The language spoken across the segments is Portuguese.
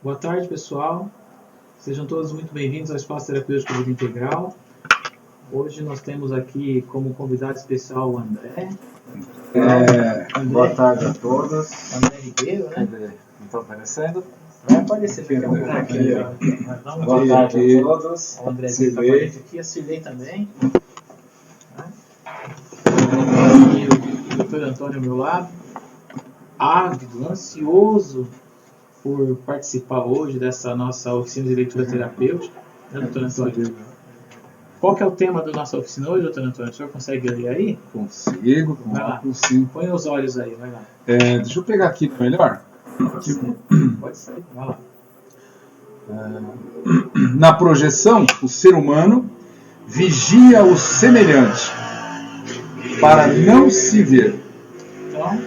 Boa tarde, pessoal. Sejam todos muito bem-vindos ao Espaço Terapêutico Vida Integral. Hoje nós temos aqui como convidado especial o André. Boa tarde a todos. André Ribeiro, né? Não está aparecendo? Vai aparecer daqui a um pouco. Aqui, Boa tarde a todos. O Andrezinho está aparecendo aqui, a Cirlei também. E o Dr. Antônio ao meu lado, ávido, ansioso por participar hoje dessa nossa oficina de leitura terapêutica, né, Dr. Antônio? Qual que é o tema da nossa oficina hoje, Dr. Antônio? O senhor consegue ler aí? Consigo, Vai lá. consigo. Põe os olhos aí, vai lá. Deixa eu pegar aqui melhor. Pode ser, vai lá. Na projeção, o ser humano vigia o semelhante para não se ver. Então,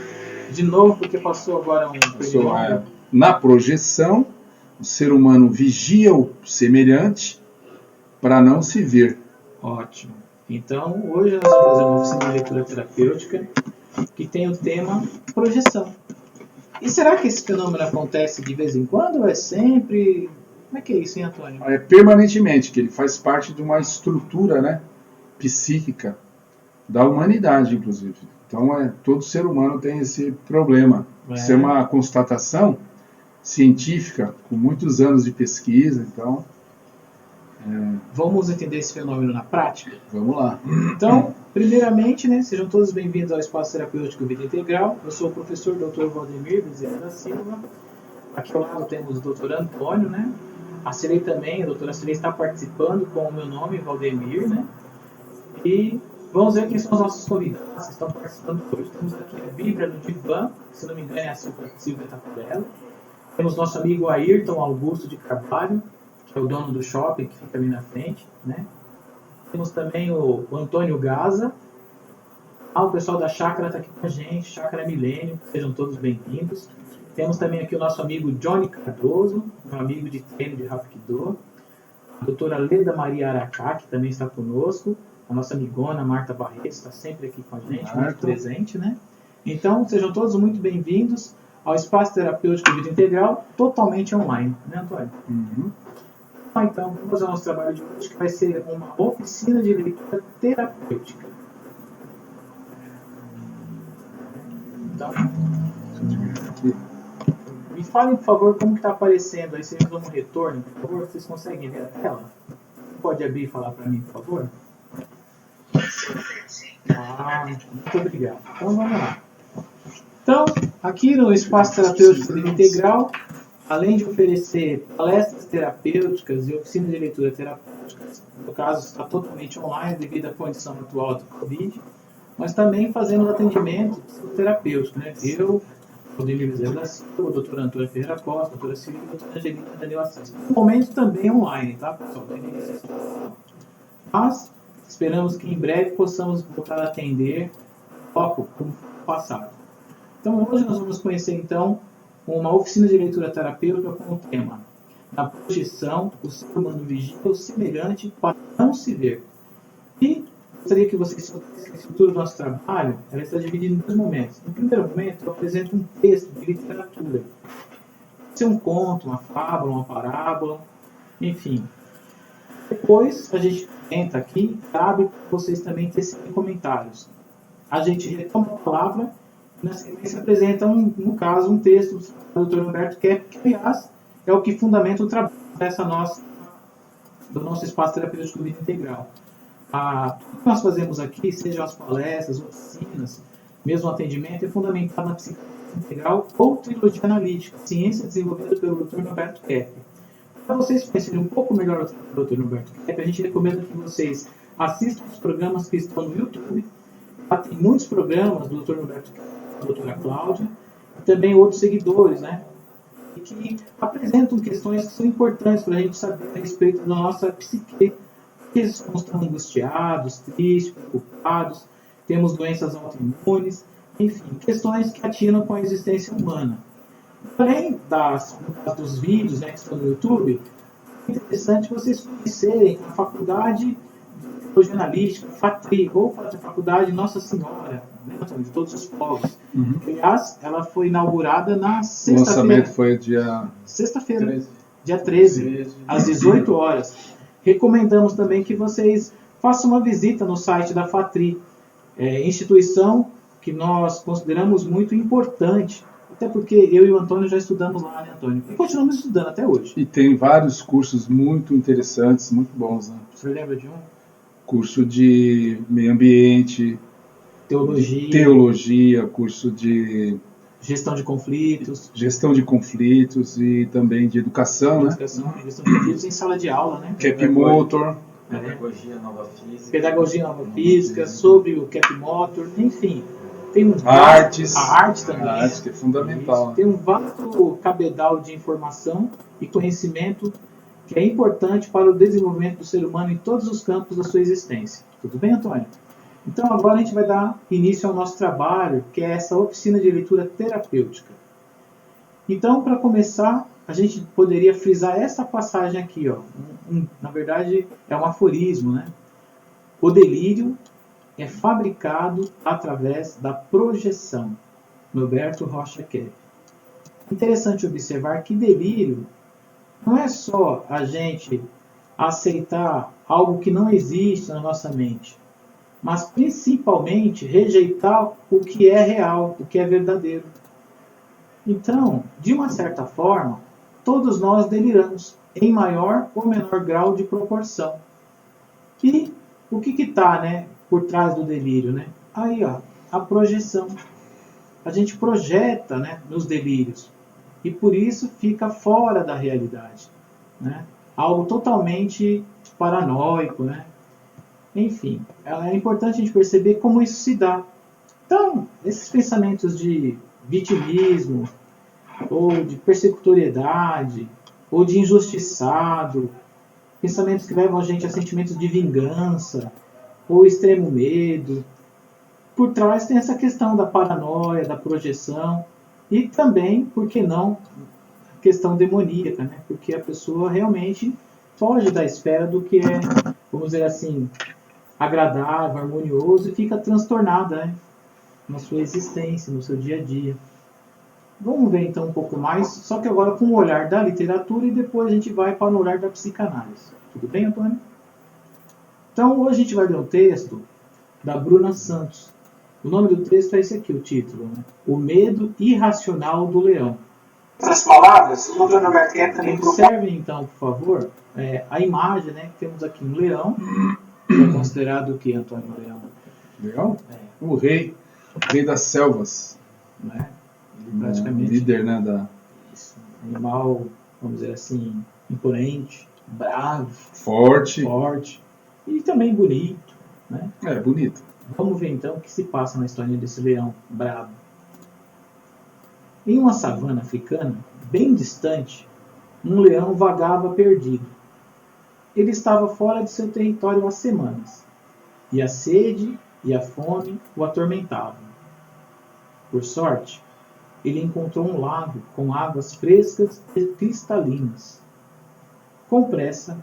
de novo, porque passou agora um período. Na projeção, o ser humano vigia o semelhante para não se ver. Ótimo. Então, hoje nós vamos fazer uma oficina de leitura terapêutica que tem o tema projeção. E será que esse fenômeno acontece de vez em quando ou é sempre? Como é que é isso, hein, Antônio? É permanentemente, que ele faz parte de uma estrutura, né, psíquica da humanidade, inclusive. Então, todo ser humano tem esse problema. Isso é uma constatação científica com muitos anos de pesquisa, então... Vamos entender esse fenômeno na prática? Vamos lá. Então, primeiramente, né, sejam todos bem-vindos ao Espaço Terapêutico Vida Integral. Eu sou o professor Dr. Valdemir Bezerra da Silva. Aqui ao lado temos o Dr. Antônio, né? A Cirlei também, a doutora Cirlei está participando com o meu nome, Valdemir, né? E vamos ver quem são os nossos convidados que estão participando hoje. Temos aqui a Bíblia no divã, se não me engano é a Silvia Taparella. Temos nosso amigo Ayrton Augusto de Carvalho, que é o dono do shopping, que fica ali na frente, né? Temos também o Antônio Gaza. O pessoal da Chácara está aqui com a gente, Chácara Milênio, sejam todos bem-vindos. Temos também aqui o nosso amigo Johnny Cardoso, meu amigo de treino de Hapkido. A doutora Leda Maria Aracá, que também está conosco. A nossa amigona Marta Barreto está sempre aqui com a gente, muito presente, né? Então, sejam todos muito bem-vindos ao Espaço Terapêutico Vida Integral, totalmente online, né, Antônio? Uhum. Então, vamos fazer o nosso trabalho de hoje, que vai ser uma oficina de leitura terapêutica. Então, me falem, por favor, como está aparecendo aí. Vocês dão um retorno, por favor? Vocês conseguem ver a tela? Pode abrir e falar para mim, por favor? Muito obrigado. Então, vamos lá. Então, aqui no Espaço Terapêutico Vida Integral, além de oferecer palestras terapêuticas e oficinas de leitura terapêuticas, no caso está totalmente online devido à condição atual do Covid, mas também fazemos atendimento terapêutico, né? Eu, o Valdemir Bezerra da Silva, o Dr. Antônio Ferreira Costa, a doutora Silvia e a doutora Angelina Daniel Assis. No momento também online, tá, pessoal? Mas esperamos que em breve possamos voltar a atender foco como passado. Então hoje nós vamos conhecer então uma oficina de leitura terapêutica com o tema: na projeção, o ser humano vigia o semelhante para não se ver. E gostaria que vocês soubessem que a estrutura do nosso trabalho ela está dividida em dois momentos. No primeiro momento, eu apresento um texto de literatura. Pode ser um conto, uma fábula, uma parábola, enfim. Depois, a gente entra aqui, cabe para vocês também tecerem comentários. A gente retoma a palavra e, na sequência, apresenta, no caso, um texto do Dr. Humberto Kepp, que, aliás, é o que fundamenta o trabalho do nosso espaço terapêutico Vida Integral. Tudo que nós fazemos aqui, sejam as palestras, oficinas, mesmo o atendimento, é fundamentado na psicologia integral ou trilogia analítica, ciência desenvolvida pelo Dr. Humberto Kepp. Para vocês conhecerem um pouco melhor o Dr. Humberto Kepp, a gente recomenda que vocês assistam os programas que estão no YouTube. Tem muitos programas do Dr. Humberto Kepp, da doutora Cláudia, e também outros seguidores, né? E que apresentam questões que são importantes para a gente saber a respeito da nossa psique. Eles estão angustiados, tristes, preocupados, temos doenças autoimunes, enfim, questões que atinam com a existência humana. Além dos vídeos, né, que estão no YouTube, é interessante vocês conhecerem a faculdade de Teologia Analítica, FATRI, ou a faculdade Nossa Senhora, né, Antônio, de todos os povos. Uhum. Aliás, ela foi inaugurada na O sexta-feira. lançamento foi dia Sexta-feira, 13. dia 13, às 18 horas. Recomendamos também que vocês façam uma visita no site da FATRI, instituição que nós consideramos muito importante, até porque eu e o Antônio já estudamos lá, né, Antônio? E continuamos estudando até hoje. E tem vários cursos muito interessantes, muito bons, né? Você lembra de um? Curso de meio ambiente, Teologia, curso de gestão de conflitos, gestão de conflitos e também de educação, né? educação, gestão de conflitos em sala de aula, né? Cap Motor, Pedagogia Nova Física. Pedagogia nova física, sobre o Cap Motor, enfim. Tem um artes, a arte também. a arte que é fundamental. Isso. Tem um vasto cabedal de informação e conhecimento que é importante para o desenvolvimento do ser humano em todos os campos da sua existência. Tudo bem, Antônio? Então agora a gente vai dar início ao nosso trabalho, que é essa oficina de leitura terapêutica. Então, para começar, a gente poderia frisar essa passagem aqui, ó. Na verdade, é um aforismo, né? O delírio é fabricado através da projeção. Norberto Rocha Kepp. Interessante observar que delírio não é só a gente aceitar algo que não existe na nossa mente, mas principalmente rejeitar o que é real, o que é verdadeiro. Então, de uma certa forma, todos nós deliramos, em maior ou menor grau de proporção. E o que está, né, por trás do delírio? Né? Aí, ó, a projeção. A gente projeta, né, nos delírios. E por isso fica fora da realidade. Né? Algo totalmente paranoico. Né? Enfim, é importante a gente perceber como isso se dá. Então, esses pensamentos de vitimismo, ou de persecutoriedade, ou de injustiçado, pensamentos que levam a gente a sentimentos de vingança, ou extremo medo. Por trás tem essa questão da paranoia, da projeção, e também, por que não, a questão demoníaca, né? Porque a pessoa realmente foge da esfera do que é, vamos dizer assim, agradável, harmonioso, e fica transtornada, né, na sua existência, no seu dia a dia. Vamos ver então um pouco mais, só que agora com o olhar da literatura e depois a gente vai para o olhar da psicanálise. Tudo bem, Antônio? Então hoje a gente vai ler um texto da Bruna Santos. O nome do texto é esse aqui, o título, né? O Medo Irracional do Leão. Essas palavras, o Dr. Norberto Kepp também Observem então, por favor, a imagem, né? Temos aqui um leão, que é considerado o que, Antônio? Leão? Leão? O rei das selvas. Né? Praticamente Líder, né, da... animal, vamos dizer assim, imponente, bravo, forte e também bonito, né? Bonito. Vamos ver então o que se passa na história desse leão bravo. Em uma savana africana, bem distante, um leão vagava perdido. Ele estava fora de seu território há semanas, e a sede e a fome o atormentavam. Por sorte, ele encontrou um lago com águas frescas e cristalinas. Com pressa,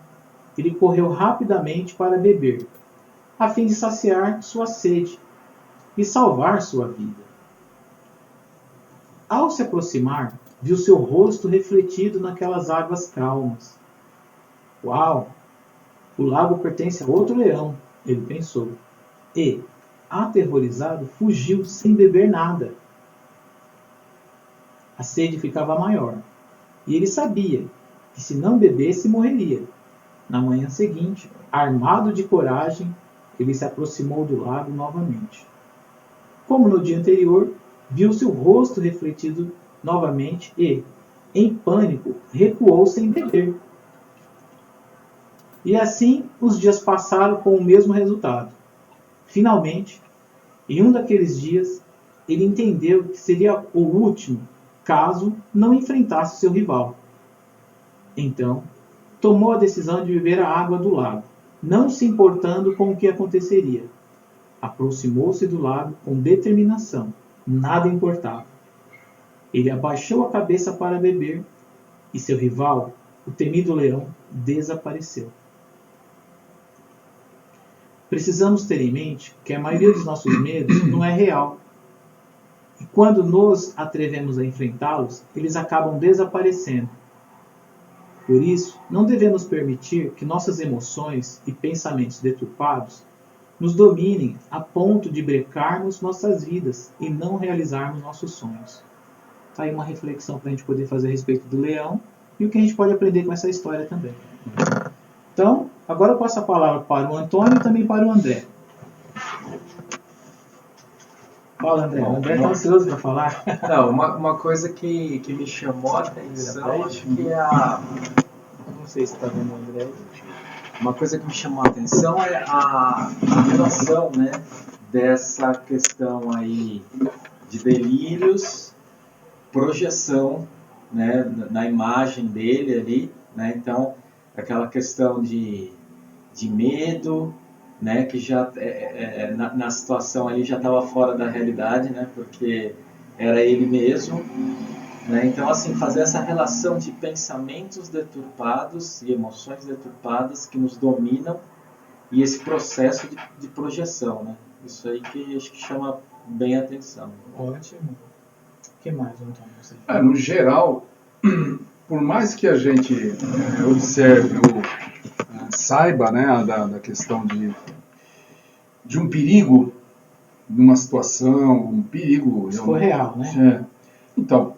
ele correu rapidamente para beber, a fim de saciar sua sede e salvar sua vida. Ao se aproximar, viu seu rosto refletido naquelas águas calmas. Uau! O lago pertence a outro leão, ele pensou, e, aterrorizado, fugiu sem beber nada. A sede ficava maior, e ele sabia que se não bebesse morreria. Na manhã seguinte, armado de coragem, ele se aproximou do lago novamente. Como no dia anterior, viu seu rosto refletido novamente e, em pânico, recuou sem beber. E assim os dias passaram com o mesmo resultado. Finalmente, em um daqueles dias, ele entendeu que seria o último caso não enfrentasse seu rival. Então, tomou a decisão de beber a água do lago, não se importando com o que aconteceria. Aproximou-se do lago com determinação, nada importava. Ele abaixou a cabeça para beber, e seu rival, o temido leão, desapareceu. precisamos ter em mente que a maioria dos nossos medos não é real. E quando nos atrevemos a enfrentá-los, eles acabam desaparecendo. Por isso, não devemos permitir que nossas emoções e pensamentos deturpados nos dominem a ponto de brecarmos nossas vidas e não realizarmos nossos sonhos. Está aí uma reflexão para a gente poder fazer a respeito do leão e o que a gente pode aprender com essa história também. Então, agora eu passo a palavra para o Antônio e também para o André. Fala, André. O André está ansioso para falar. Não, uma coisa que me chamou a atenção, acho que é a... Não sei se está vendo o André. Uma coisa que me chamou a atenção é a relação, né, dessa questão aí de delírios, projeção, né, na imagem dele ali, né? Então, aquela questão de medo, né, que já na situação ali já estava fora da realidade, né, porque era ele mesmo, né? Então, assim, fazer essa relação de pensamentos deturpados e emoções deturpadas que nos dominam e esse processo de projeção, né? Isso aí que acho que chama bem a atenção. Ótimo. O que mais, Antônio? No geral, por mais que a gente observe ou saiba, né, da questão de um perigo, de uma situação, um perigo... Isso foi real, né? Então,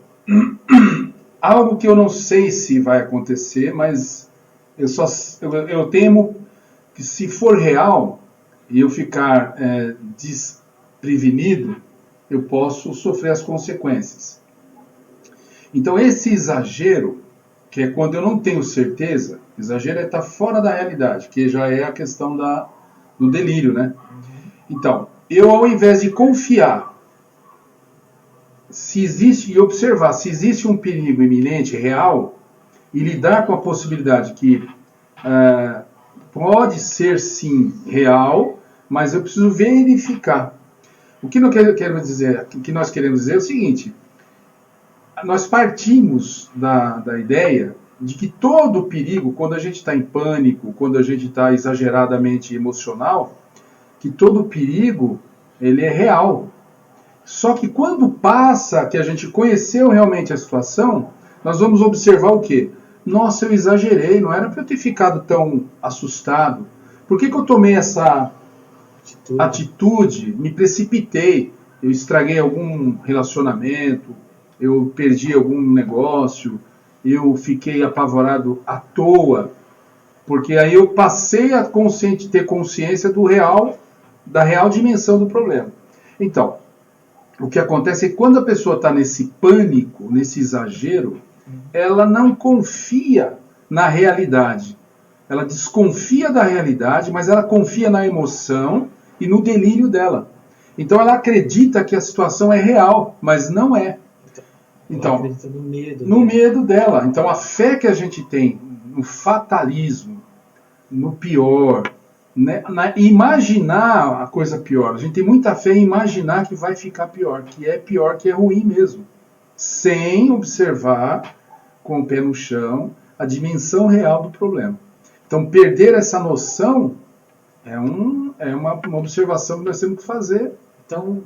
algo que eu não sei se vai acontecer, mas eu temo que se for real e eu ficar desprevenido, eu posso sofrer as consequências. Então esse exagero, que é quando eu não tenho certeza, exagero é estar fora da realidade, que já é a questão do delírio, né? Então, eu ao invés de confiar se existe, e observar se existe um perigo iminente, real, e lidar com a possibilidade que pode ser sim real, mas eu preciso verificar. O que nós queremos dizer é o seguinte: nós partimos da ideia de que todo perigo, quando a gente está em pânico, quando a gente está exageradamente emocional, que todo perigo ele é real. Só que quando passa que a gente conheceu realmente a situação, nós vamos observar o quê? Nossa, eu exagerei, não era para eu ter ficado tão assustado. Por que eu tomei essa atitude? Me precipitei, eu estraguei algum relacionamento, eu perdi algum negócio, eu fiquei apavorado à toa, porque aí eu passei a ter consciência da real dimensão do problema. Então, o que acontece é que quando a pessoa está nesse pânico, nesse exagero, ela não confia na realidade. Ela desconfia da realidade, mas ela confia na emoção e no delírio dela. Então ela acredita que a situação é real, mas não é. Então, ela acredita no medo dela. Então a fé que a gente tem no fatalismo, no pior, né, imaginar a coisa pior. A gente tem muita fé em imaginar que vai ficar pior, que é ruim mesmo, sem observar com o pé no chão a dimensão real do problema. Então, perder essa noção é uma observação que nós temos que fazer. Então,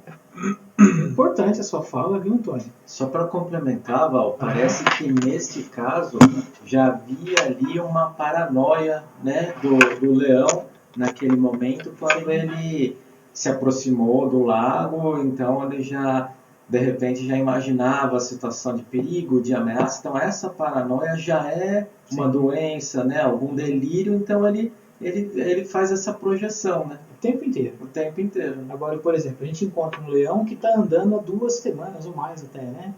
é importante a sua fala, viu, Antônio? Só para complementar, Val, parece que neste caso já havia ali uma paranoia, né, do leão naquele momento, quando ele se aproximou do lago. Então ele já, de repente, já imaginava a situação de perigo, de ameaça. Então essa paranoia já é uma doença, né, algum delírio. Então ele faz essa projeção, né? O tempo inteiro. O tempo inteiro. Agora, por exemplo, a gente encontra um leão que está andando há 2 semanas ou mais até, né?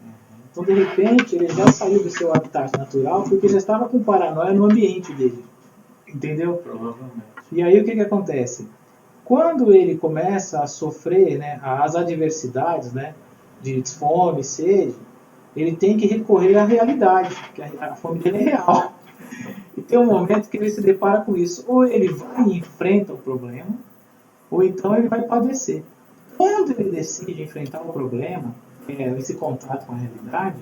Então, de repente, ele já saiu do seu habitat natural porque já estava com paranoia no ambiente dele. Entendeu? Provavelmente. E aí o que acontece? Quando ele começa a sofrer, né, as adversidades, né, de fome, sede, ele tem que recorrer à realidade, porque a fome dele é real. E tem um momento que ele se depara com isso. Ou ele vai e enfrenta o problema, ou então ele vai padecer. Quando ele decide enfrentar o problema, esse contato com a realidade,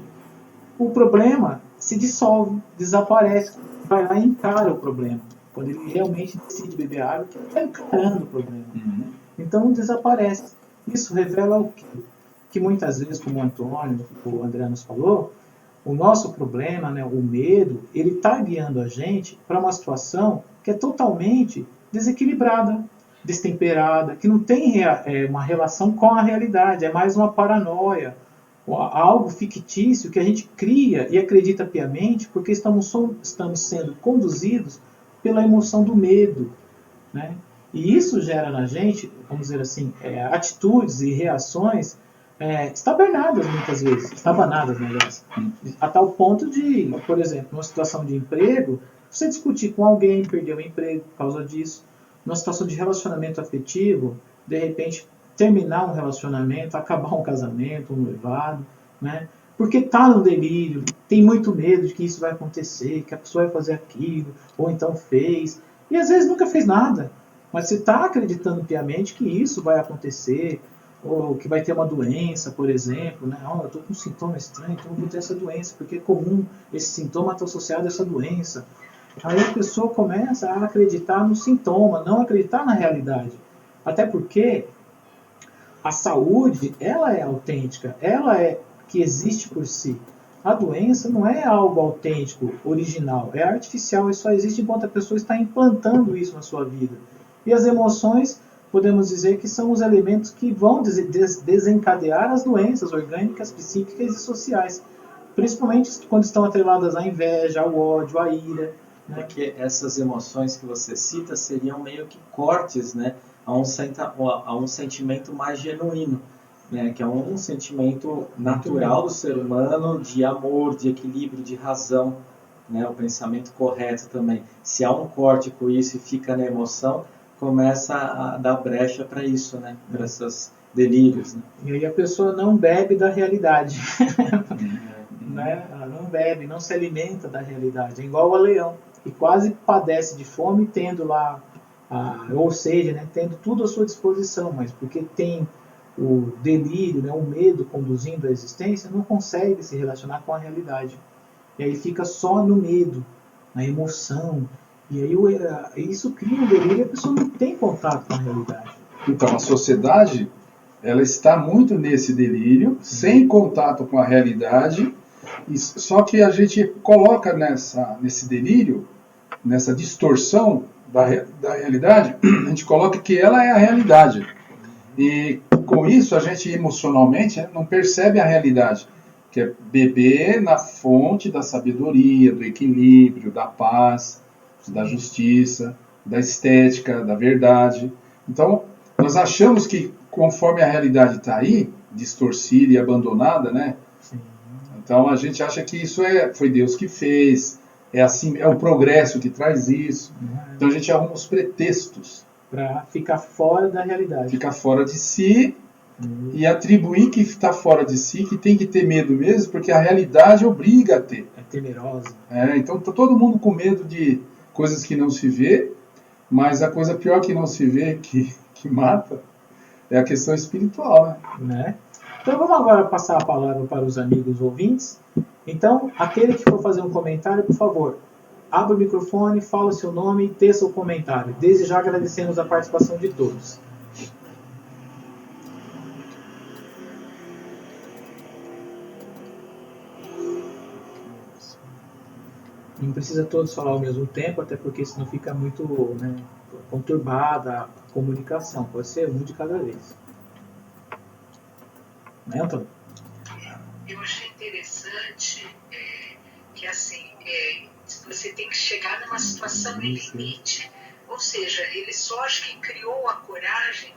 o problema se dissolve, desaparece, vai lá e encara o problema. quando ele realmente decide beber água, que ele está encarando o problema. Então desaparece. Isso revela o quê? Que muitas vezes, como o Antônio, o André nos falou, o nosso problema, né, o medo, ele está guiando a gente para uma situação que é totalmente desequilibrada, destemperada, que não tem uma relação com a realidade, é mais uma paranoia, algo fictício que a gente cria e acredita piamente porque estamos sendo conduzidos pela emoção do medo, né? E isso gera na gente, vamos dizer assim, atitudes e reações estabanadas muitas vezes, estabanadas, na verdade, a tal ponto de, por exemplo, numa situação de emprego, você discutir com alguém, perder o emprego por causa disso, numa situação de relacionamento afetivo, de repente terminar um relacionamento, acabar um casamento, um noivado, né? Porque está no delírio, tem muito medo de que isso vai acontecer, que a pessoa vai fazer aquilo, ou então fez, e às vezes nunca fez nada, mas você está acreditando piamente que isso vai acontecer, ou que vai ter uma doença, por exemplo, né? Oh, eu estou com um sintoma estranho, então eu vou ter essa doença, porque é comum esse sintoma estar associado a essa doença. Aí a pessoa começa a acreditar no sintoma, não acreditar na realidade. Até porque a saúde, ela é autêntica, ela é que existe por si. A doença não é algo autêntico, original, é artificial e só existe enquanto a pessoa está implantando isso na sua vida. E as emoções, podemos dizer que são os elementos que vão desencadear as doenças orgânicas, psíquicas e sociais. Principalmente quando estão atreladas à inveja, ao ódio, à ira. Né? Porque essas emoções que você cita seriam meio que cortes, né, a um sentimento mais genuíno, né, que é um sentimento natural do ser humano, de amor, de equilíbrio, de razão, né, o pensamento correto também. Se há um corte com isso e fica na emoção, começa a dar brecha para isso, né, para esses delírios. Né? E aí a pessoa não bebe da realidade. Né? Ela não bebe, não se alimenta da realidade. É igual ao leão, que quase padece de fome tendo lá, ou seja, né, tendo tudo à sua disposição, mas porque tem o delírio, né, o medo conduzindo a existência, não consegue se relacionar com a realidade. E aí fica só no medo, na emoção. E aí isso cria um delírio e a pessoa não tem contato com a realidade. Então, a sociedade, ela está muito nesse delírio, sem contato com a realidade, só que a gente coloca nesse delírio, nessa distorção da realidade, a gente coloca que ela é a realidade. E com isso a gente emocionalmente não percebe a realidade, que é beber na fonte da sabedoria, do equilíbrio, da paz, da justiça, da estética, da verdade. Então, nós achamos que conforme a realidade está aí, distorcida e abandonada, né? Sim. Então a gente acha que isso foi Deus que fez, é assim, é o progresso que traz isso. Então a gente arruma os pretextos para ficar fora da realidade. Ficar fora de si e atribuir que está fora de si, que tem que ter medo mesmo, porque a realidade obriga a ter. É temerosa. Então tá todo mundo com medo de coisas que não se vê, mas a coisa pior que não se vê, que mata, é a questão espiritual. Né? Então vamos agora passar a palavra para os amigos ouvintes. Então, aquele que for fazer um comentário, por favor, abra o microfone, fala o seu nome e teça o comentário. Desde já agradecemos a participação de todos. Não precisa todos falar ao mesmo tempo, até porque senão fica muito, né, conturbada a comunicação. Pode ser um de cada vez. Né, Antônio? Eu achei interessante que assim, você tem que chegar numa situação de limite. Ou seja, ele só acho que criou a coragem.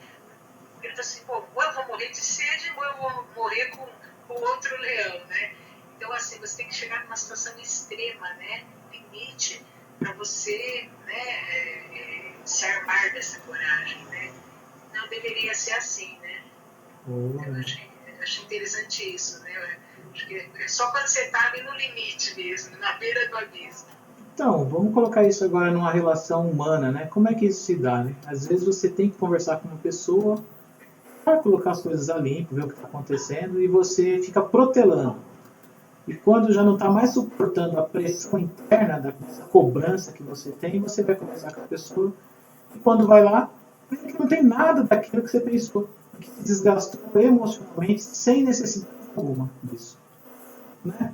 Ele falou assim, pô, ou eu vou morrer de sede, ou eu vou morrer com outro leão, né? Então, assim, você tem que chegar numa situação extrema, né? Limite, para você, né, se armar dessa coragem, né? Não deveria ser assim, né? Eu achei interessante isso, né? Acho que é só quando você está ali no limite mesmo, na beira do abismo. Então, vamos colocar isso agora numa relação humana, né? Como é que isso se dá, né? Às vezes você tem que conversar com uma pessoa para colocar as coisas a limpo, ver o que está acontecendo, e você fica protelando. E quando já não está mais suportando a pressão interna dessa cobrança que você tem, você vai conversar com a pessoa. E quando vai lá, não tem nada daquilo que você pensou, que se desgastou emocionalmente sem necessidade alguma disso. Né?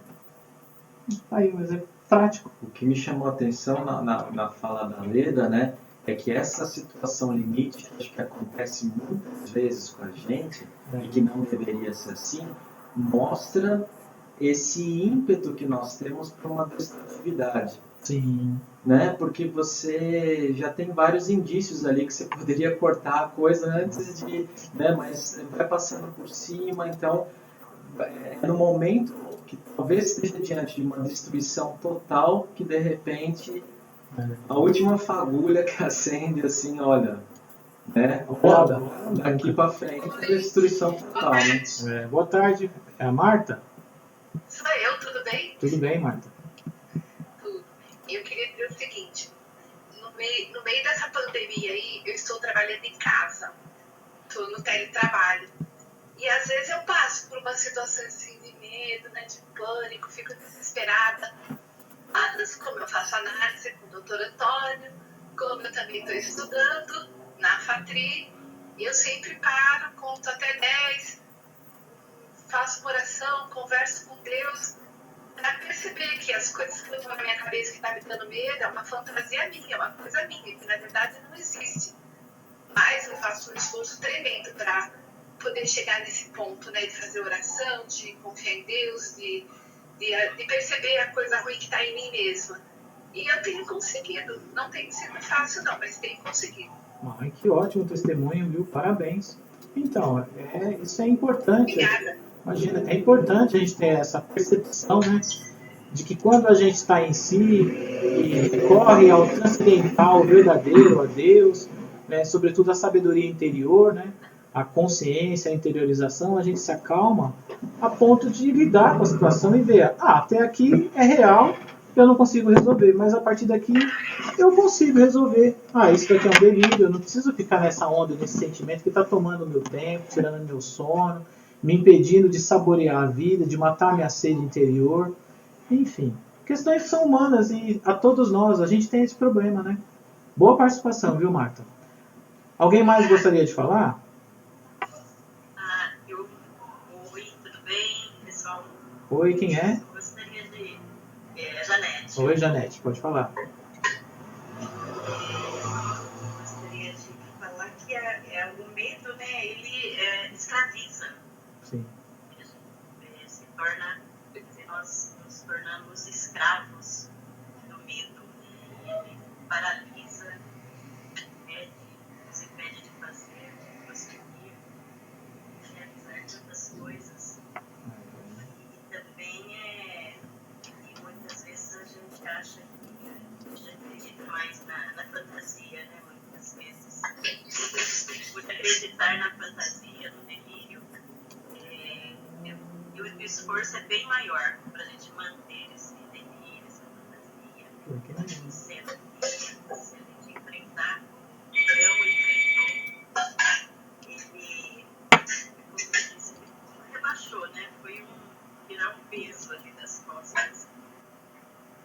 Aí um exemplo prático. O que me chamou a atenção na fala da Leda, né, é que essa situação limite, acho que acontece muitas vezes com a gente, e que não deveria ser assim, mostra esse ímpeto que nós temos para uma destrutividade. Sim. Né? Porque você já tem vários indícios ali que você poderia cortar a coisa antes de... Né? Mas vai passando por cima, então é no momento que talvez esteja diante de uma destruição total que de repente a última fagulha que acende assim, olha, né? Roda. Daqui para frente é destruição total, né? Boa tarde, é a Marta? Sou eu, tudo bem? Tudo bem, Marta? Tudo. Eu queria dizer o seguinte, no meio dessa pandemia aí, eu estou trabalhando em casa, estou no teletrabalho. E às vezes eu passo por uma situação assim de medo, né, de pânico, fico desesperada. Mas como eu faço análise com o Dr. Antônio, como eu também estou estudando na FATRI, eu sempre paro, conto até 10, faço uma oração, converso com Deus, para perceber que as coisas que eu estou na minha cabeça que está me dando medo é uma fantasia minha, é uma coisa minha, que na verdade não existe. Mas eu faço um esforço tremendo para poder chegar nesse ponto, né, de fazer oração, de confiar em Deus, de perceber a coisa ruim que está em mim mesma. E eu tenho conseguido. Não tem sido fácil não, mas tenho conseguido. Ai, que ótimo testemunho, viu? Parabéns. Então, isso é importante. Obrigada. Imagina, é importante a gente ter essa percepção, né, de que quando a gente está em si e recorre ao transcendental, verdadeiro, a Deus, né, sobretudo a sabedoria interior, né, a consciência, a interiorização, a gente se acalma a ponto de lidar com a situação e ver, até aqui é real, eu não consigo resolver, mas a partir daqui eu consigo resolver. Isso daqui é um delírio, eu não preciso ficar nessa onda, nesse sentimento que está tomando o meu tempo, tirando meu sono, me impedindo de saborear a vida, de matar minha sede interior. Enfim, questões que são humanas e a todos nós, a gente tem esse problema, né? Boa participação, viu, Marta? Alguém mais gostaria de falar? Oi, tudo bem, pessoal? Oi, quem é? Gostaria de... Janete. Oi, Janete, pode falar. Gostaria de falar que o medo, né, ele escraviza. Sim. Nós nos tornamos escravos do medo. Ele paralisa, nos impede de fazer, de prosseguir, de realizar tantas coisas. E também e muitas vezes a gente acha que a gente acredita mais na fantasia, né? Muitas vezes. Por acreditar na fantasia, no delírio, e o esforço é bem maior para a gente manter esse delírio, essa fantasia, se a gente enfrentar como ele, como eu disse, rebaixou, né? Foi tirar um peso ali das costas.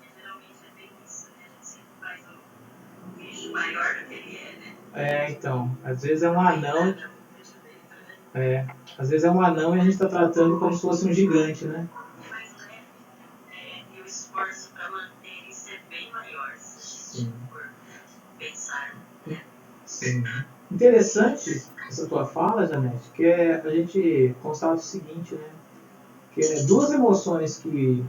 E geralmente é bem isso, né? A gente sempre faz um bicho maior do que ele é, né? Então, às vezes é um anão. Às vezes é um anão e a gente está tratando como se fosse um gigante, né? Mas e o esforço para manter isso é bem maior, se for pensar, né? Sim. Interessante essa tua fala, Janete, que a gente constata o seguinte, né? Que duas emoções que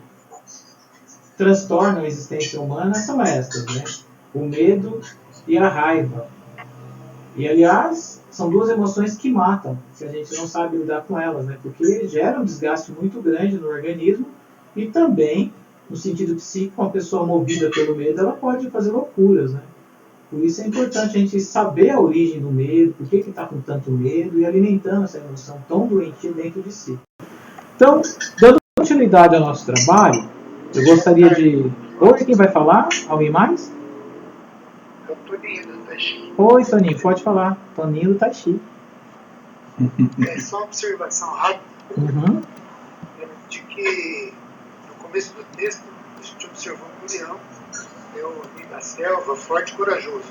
transtornam a existência humana são estas, né? O medo e a raiva. E, aliás, são duas emoções que matam, se a gente não sabe lidar com elas, né? Porque geram um desgaste muito grande no organismo e também, no sentido psíquico, uma pessoa movida pelo medo, ela pode fazer loucuras, né? Por isso é importante a gente saber a origem do medo, por que está com tanto medo e alimentando essa emoção tão doentia dentro de si. Então, dando continuidade ao nosso trabalho, eu gostaria de... Oi, quem vai falar? Alguém mais? É o Toninho do Taxi. Oi, Toninho, pode falar. Toninho do Taxi. É só uma observação rápida Uhum. de que no começo do texto, a gente observou que o leão é o rei da selva, forte e corajoso,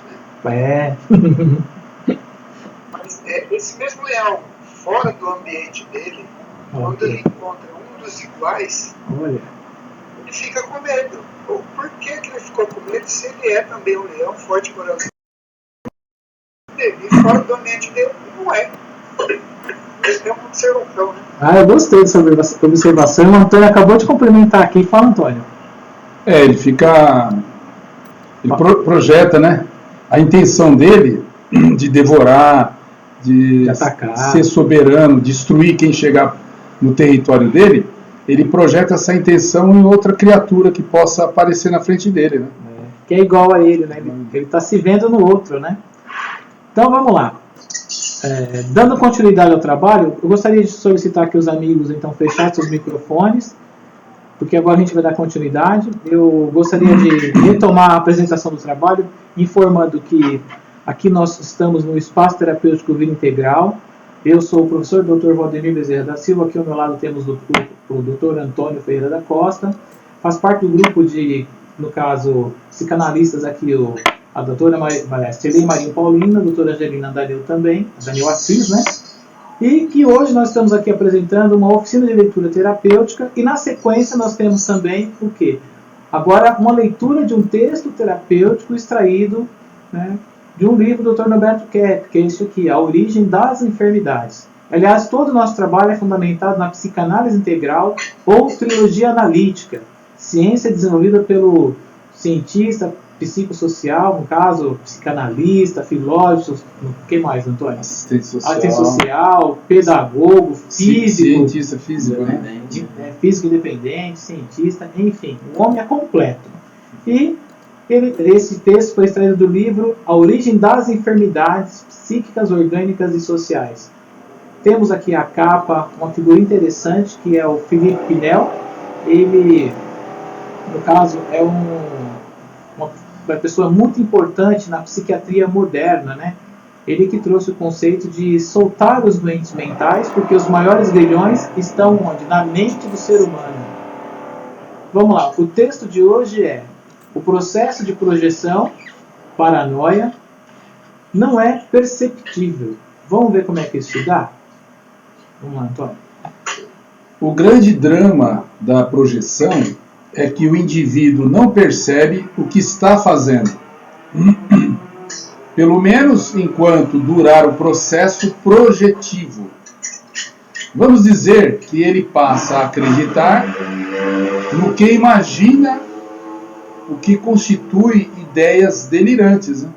né? É. Mas esse mesmo leão, fora do ambiente dele, quando ele encontra um dos iguais, Olha. ele fica com medo. Por que ele ficou com medo se ele é também um leão forte e corajoso? E fora do ambiente dele, não é. Isso é uma observação, né? Ah, eu gostei dessa observação. O Antônio acabou de complementar aqui. Fala, Antônio. Ele fica... Ele projeta, né? A intenção dele de devorar, de atacar, ser soberano, destruir quem chegar no território dele. Ele projeta essa intenção em outra criatura que possa aparecer na frente dele, né? Que é igual a ele, né? Ele está se vendo no outro, né? Então vamos lá. Dando continuidade ao trabalho, eu gostaria de solicitar que os amigos então fechassem os microfones, porque agora a gente vai dar continuidade. Eu gostaria de retomar a apresentação do trabalho, informando que aqui nós estamos no Espaço Terapêutico Vida Integral. Eu sou o professor Dr. Valdemir Bezerra da Silva, aqui ao meu lado temos o Dr. Antônio Ferreira da Costa, faz parte do grupo de, no caso, psicanalistas aqui, a doutora Celei Marinho Paulina, a doutora Angelina Daniel também, Daniel Assis, né? E que hoje nós estamos aqui apresentando uma oficina de leitura terapêutica e na sequência nós temos também o quê? Agora uma leitura de um texto terapêutico extraído, né, de um livro do Dr. Norberto Kepp, que é isso aqui, A Origem das Enfermidades. Aliás, todo o nosso trabalho é fundamentado na psicanálise integral ou trilogia analítica, ciência desenvolvida pelo cientista psicossocial, no caso, psicanalista, filósofo, o que mais, Antônio? Assistente social, pedagogo, físico. Cientista físico, né? Físico independente, cientista, enfim, o homem é completo. E esse texto foi extraído do livro A Origem das Enfermidades Psíquicas, Orgânicas e Sociais. Temos aqui a capa, uma figura interessante, que é o Felipe Pinel. Ele, no caso, é uma pessoa muito importante na psiquiatria moderna, né? Ele que trouxe o conceito de soltar os doentes mentais, porque os maiores grilhões estão onde? Na mente do ser humano. Vamos lá, o texto de hoje é: o processo de projeção, paranoia, não é perceptível. Vamos ver como é que isso se dá? Vamos lá, Antônio. O grande drama da projeção é que o indivíduo não percebe o que está fazendo. Pelo menos enquanto durar o processo projetivo. Vamos dizer que ele passa a acreditar no que imagina, o que constitui ideias delirantes, né?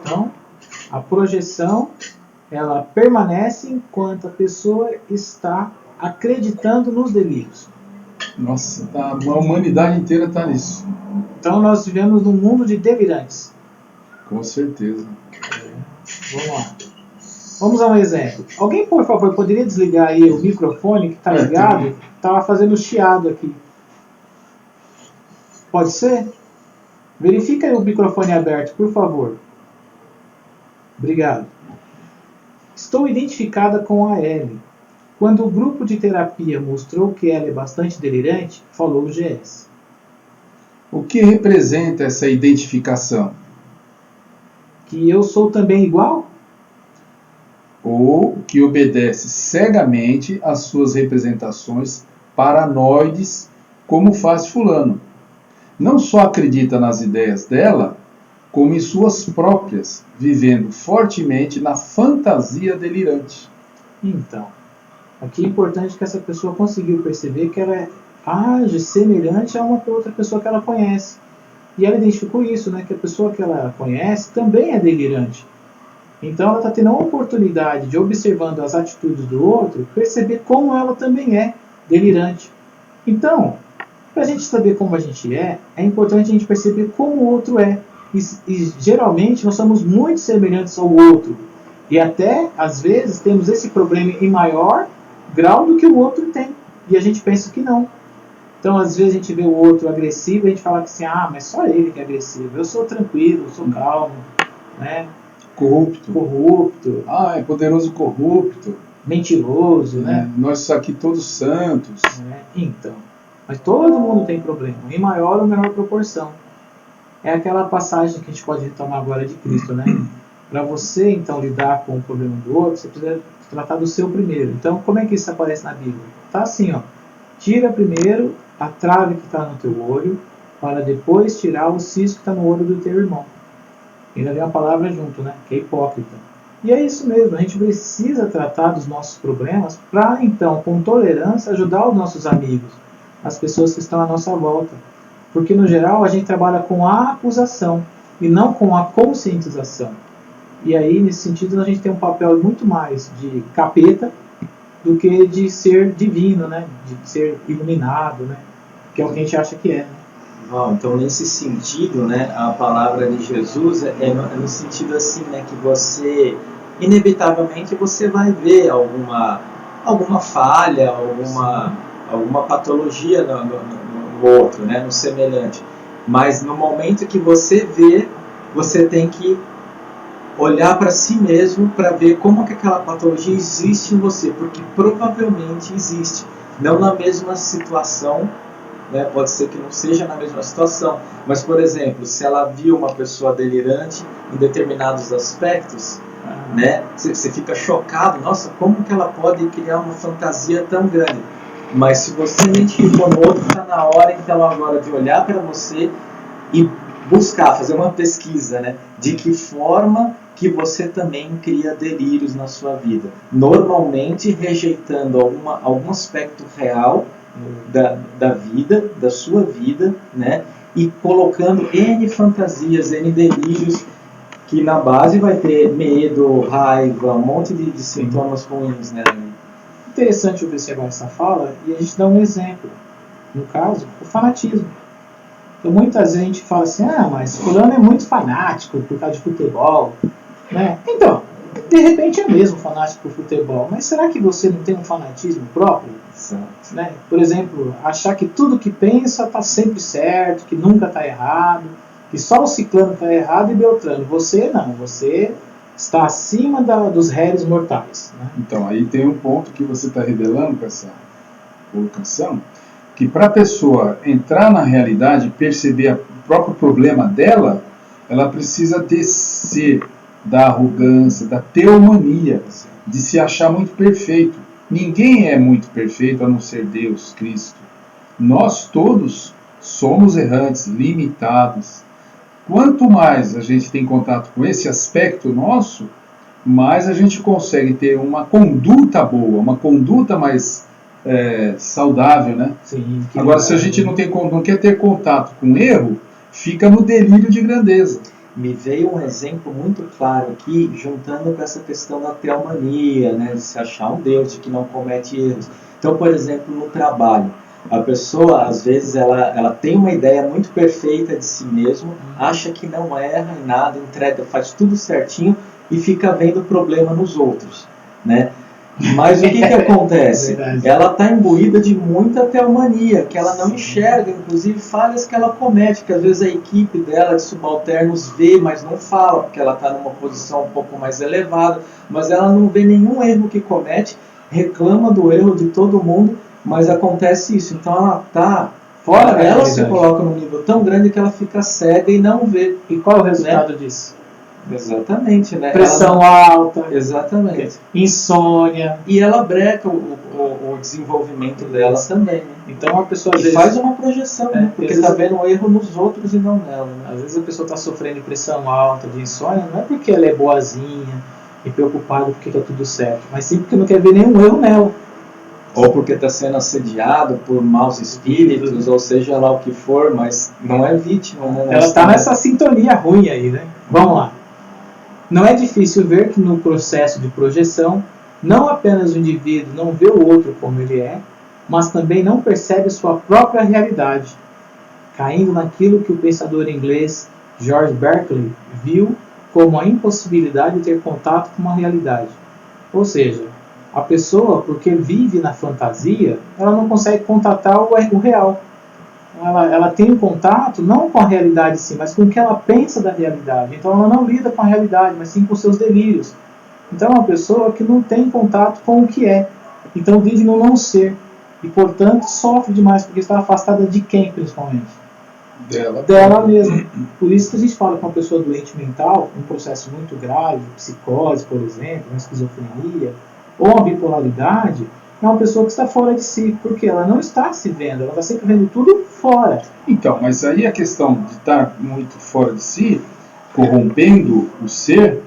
Então, a projeção, ela permanece enquanto a pessoa está acreditando nos delírios. Nossa, a humanidade inteira está nisso. Então nós vivemos num mundo de delirantes. Com certeza. Vamos lá. Vamos a um exemplo. Alguém, por favor, poderia desligar aí o microfone que está ligado? Estava fazendo chiado aqui. Pode ser? Verifica aí o microfone aberto, por favor. Obrigado. Estou identificada com a Ellie. Quando o grupo de terapia mostrou que ela é bastante delirante, falou o GS. O que representa essa identificação? Que eu sou também igual? Ou que obedece cegamente às suas representações paranoides, como faz fulano. Não só acredita nas ideias dela, como em suas próprias, vivendo fortemente na fantasia delirante. Então, aqui é importante que essa pessoa conseguiu perceber que ela age semelhante a uma outra pessoa que ela conhece. E ela identificou isso, né? Que a pessoa que ela conhece também é delirante. Então ela está tendo a oportunidade de, observando as atitudes do outro, perceber como ela também é delirante. Então, para a gente saber como a gente é importante a gente perceber como o outro é. E geralmente nós somos muito semelhantes ao outro. E até, às vezes, temos esse problema em maior grau do que o outro tem. E a gente pensa que não. Então, às vezes, a gente vê o outro agressivo e a gente fala assim, mas só ele que é agressivo. Eu sou tranquilo, eu sou calmo, né? Corrupto. É poderoso corrupto. Mentiroso, né? Nós aqui todos santos. Então, Mas todo mundo tem problema, em maior ou menor proporção. É aquela passagem que a gente pode retomar agora de Cristo, né? Para você, então, lidar com o problema do outro, você precisa tratar do seu primeiro. Então, como é que isso aparece na Bíblia? Tá assim, ó. Tira primeiro a trave que está no teu olho, para depois tirar o cisco que está no olho do teu irmão. Ainda vem a palavra junto, né? Que é hipócrita. E é isso mesmo, a gente precisa tratar dos nossos problemas para, então, com tolerância, ajudar os nossos amigos, as pessoas que estão à nossa volta. Porque, no geral, a gente trabalha com a acusação e não com a conscientização. E aí, nesse sentido, a gente tem um papel muito mais de capeta do que de ser divino, né? De ser iluminado, né? Que é o que a gente acha que é, né? Então, nesse sentido, né, a palavra de Jesus é no sentido assim, né, que você, inevitavelmente, você vai ver alguma falha, alguma patologia no outro, né, no semelhante. Mas no momento que você vê, você tem que olhar para si mesmo para ver como que aquela patologia existe em você, porque provavelmente existe, não na mesma situação, né? Pode ser que não seja na mesma situação, mas, por exemplo, se ela viu uma pessoa delirante em determinados aspectos, né? Você fica chocado, nossa, como que ela pode criar uma fantasia tão grande? Mas se você identificou no outro, está na hora então agora de olhar para você e buscar, fazer uma pesquisa, né? De que forma que você também cria delírios na sua vida, normalmente rejeitando algum aspecto real da vida, da sua vida, né? E colocando N fantasias, N delírios, que na base vai ter medo, raiva, um monte de sintomas ruins, né? Interessante observar essa fala e a gente dá um exemplo. No caso, o fanatismo. Então, muitas vezes a gente fala assim, mas fulano é muito fanático por causa de futebol, né? Então, de repente é mesmo fanático por futebol, mas será que você não tem um fanatismo próprio? Exato. Né? Por exemplo, achar que tudo que pensa está sempre certo, que nunca está errado, que só o ciclano está errado e Beltrano. Você não, você está acima dos réis mortais. Né? Então, aí tem um ponto que você está revelando com essa colocação, que para a pessoa entrar na realidade, perceber o próprio problema dela, ela precisa descer da arrogância, da teomania, de se achar muito perfeito. Ninguém é muito perfeito a não ser Deus, Cristo. Nós todos somos errantes, limitados. Quanto mais a gente tem contato com esse aspecto nosso, mais a gente consegue ter uma conduta boa, uma conduta mais saudável, né? Sim, agora, se a gente não quer ter contato com erro, fica no delírio de grandeza. Me veio um exemplo muito claro aqui, juntando com essa questão da teomania, né, de se achar um Deus, de que não comete erros. Então, por exemplo, no trabalho, a pessoa, às vezes, ela tem uma ideia muito perfeita de si mesmo, acha que não erra em nada, entrega, faz tudo certinho e fica vendo problema nos outros, né? Mas o que acontece? Ela está imbuída de muita teomania, que ela não enxerga, inclusive falhas que ela comete, que às vezes a equipe dela de subalternos vê, mas não fala, porque ela está numa posição um pouco mais elevada, mas ela não vê nenhum erro que comete, reclama do erro de todo mundo, mas acontece isso. Então ela está fora, ela se coloca num nível tão grande que ela fica cega e não vê. E qual é o resultado disso? Exatamente, né? Pressão alta. Exatamente. Insônia. E ela breca o desenvolvimento dela também. Né? Então a pessoa às vezes faz uma projeção, né? Porque está vendo um erro nos outros e não nela. Né? Às vezes a pessoa está sofrendo de pressão alta, de insônia, não é porque ela é boazinha e preocupada porque está tudo certo, mas sim porque não quer ver nenhum erro nela. Ou porque está sendo assediado por maus espíritos, ou seja lá o que for, mas não é vítima. Né? Ela está nessa sintonia ruim aí, né? Vamos lá. Não é difícil ver que no processo de projeção, não apenas o indivíduo não vê o outro como ele é, mas também não percebe sua própria realidade, caindo naquilo que o pensador inglês George Berkeley viu como a impossibilidade de ter contato com uma realidade. Ou seja, a pessoa, porque vive na fantasia, ela não consegue contatar o real. Ela tem um contato não com a realidade sim, mas com o que ela pensa da realidade. Então ela não lida com a realidade, mas sim com seus delírios. Então é uma pessoa que não tem contato com o que é. Então vive no não ser. E, portanto, sofre demais, porque está afastada de quem, principalmente? Dela mesma. Por isso que a gente fala que uma pessoa doente mental, um processo muito grave, psicose, por exemplo, uma esquizofrenia, ou uma bipolaridade, é uma pessoa que está fora de si, porque ela não está se vendo, ela está sempre vendo tudo fora. Então, mas aí a questão de estar muito fora de si, corrompendo o ser,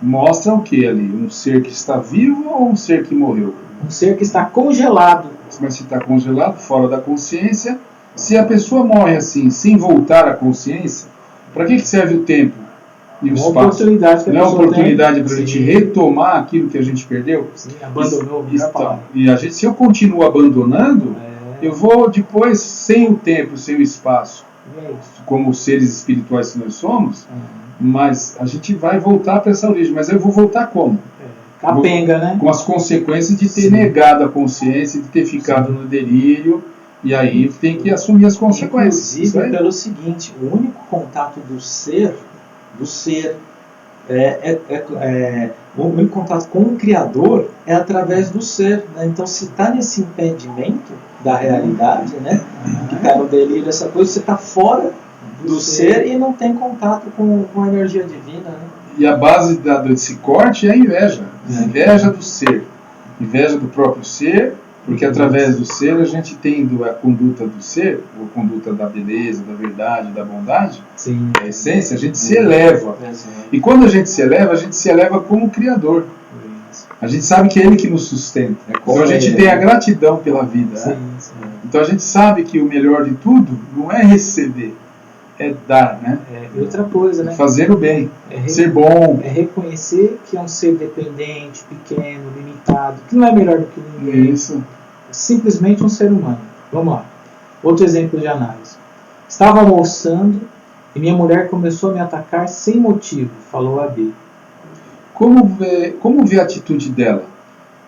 mostra o que ali? Um ser que está vivo ou um ser que morreu? Um ser que está congelado. Mas se está congelado, fora da consciência, se a pessoa morre assim, sem voltar à consciência, para que serve o tempo e o espaço? Oportunidade que a não é pessoa oportunidade tem, para a sim, gente retomar aquilo que a gente perdeu? Sim, abandonou. Então, e a gente, se eu continuo abandonando, eu vou depois, sem o tempo, sem o espaço, como seres espirituais que nós somos, mas a gente vai voltar para essa origem. Mas eu vou voltar como? Capenga, né? Com as consequências de ter Sim. negado a consciência, de ter ficado no delírio, e aí tem que assumir as consequências. Inclusive, pelo seguinte, o único contato do ser, o único contato com o Criador é através do ser. Né? Então, se está nesse impedimento da realidade, né? Que está no delírio, essa coisa, você está fora do ser e não tem contato com a energia divina. Né? E a base desse corte é a inveja. Inveja do ser. Inveja do próprio ser, porque através do ser a gente tendo a conduta do ser, a conduta da beleza, da verdade, da bondade, Sim. a essência, a gente se eleva. E quando a gente se eleva como Criador. A gente sabe que é Ele que nos sustenta. Então a gente tem a gratidão pela vida. Sim, né? sim. Então a gente sabe que o melhor de tudo não é receber, é dar, né? E outra coisa, né? Fazer o bem, ser bom. É reconhecer que é um ser dependente, pequeno, limitado, que não é melhor do que ninguém. Isso. É simplesmente um ser humano. Vamos lá. Outro exemplo de análise. Estava almoçando e minha mulher começou a me atacar sem motivo, falou a B. Como vê a atitude dela?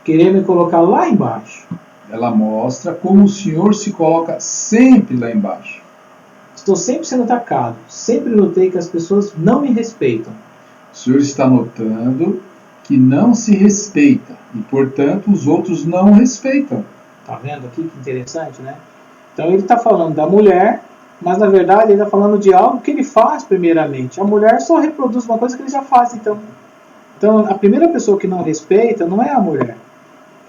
Querer me colocar lá embaixo. Ela mostra como o senhor se coloca sempre lá embaixo. Estou sempre sendo atacado. Sempre notei que as pessoas não me respeitam. O senhor está notando que não se respeita e, portanto, os outros não respeitam. Tá vendo aqui que interessante, né? Então ele está falando da mulher, mas na verdade ele está falando de algo que ele faz primeiramente. A mulher só reproduz uma coisa que ele já faz, então. Então a primeira pessoa que não respeita não é a mulher.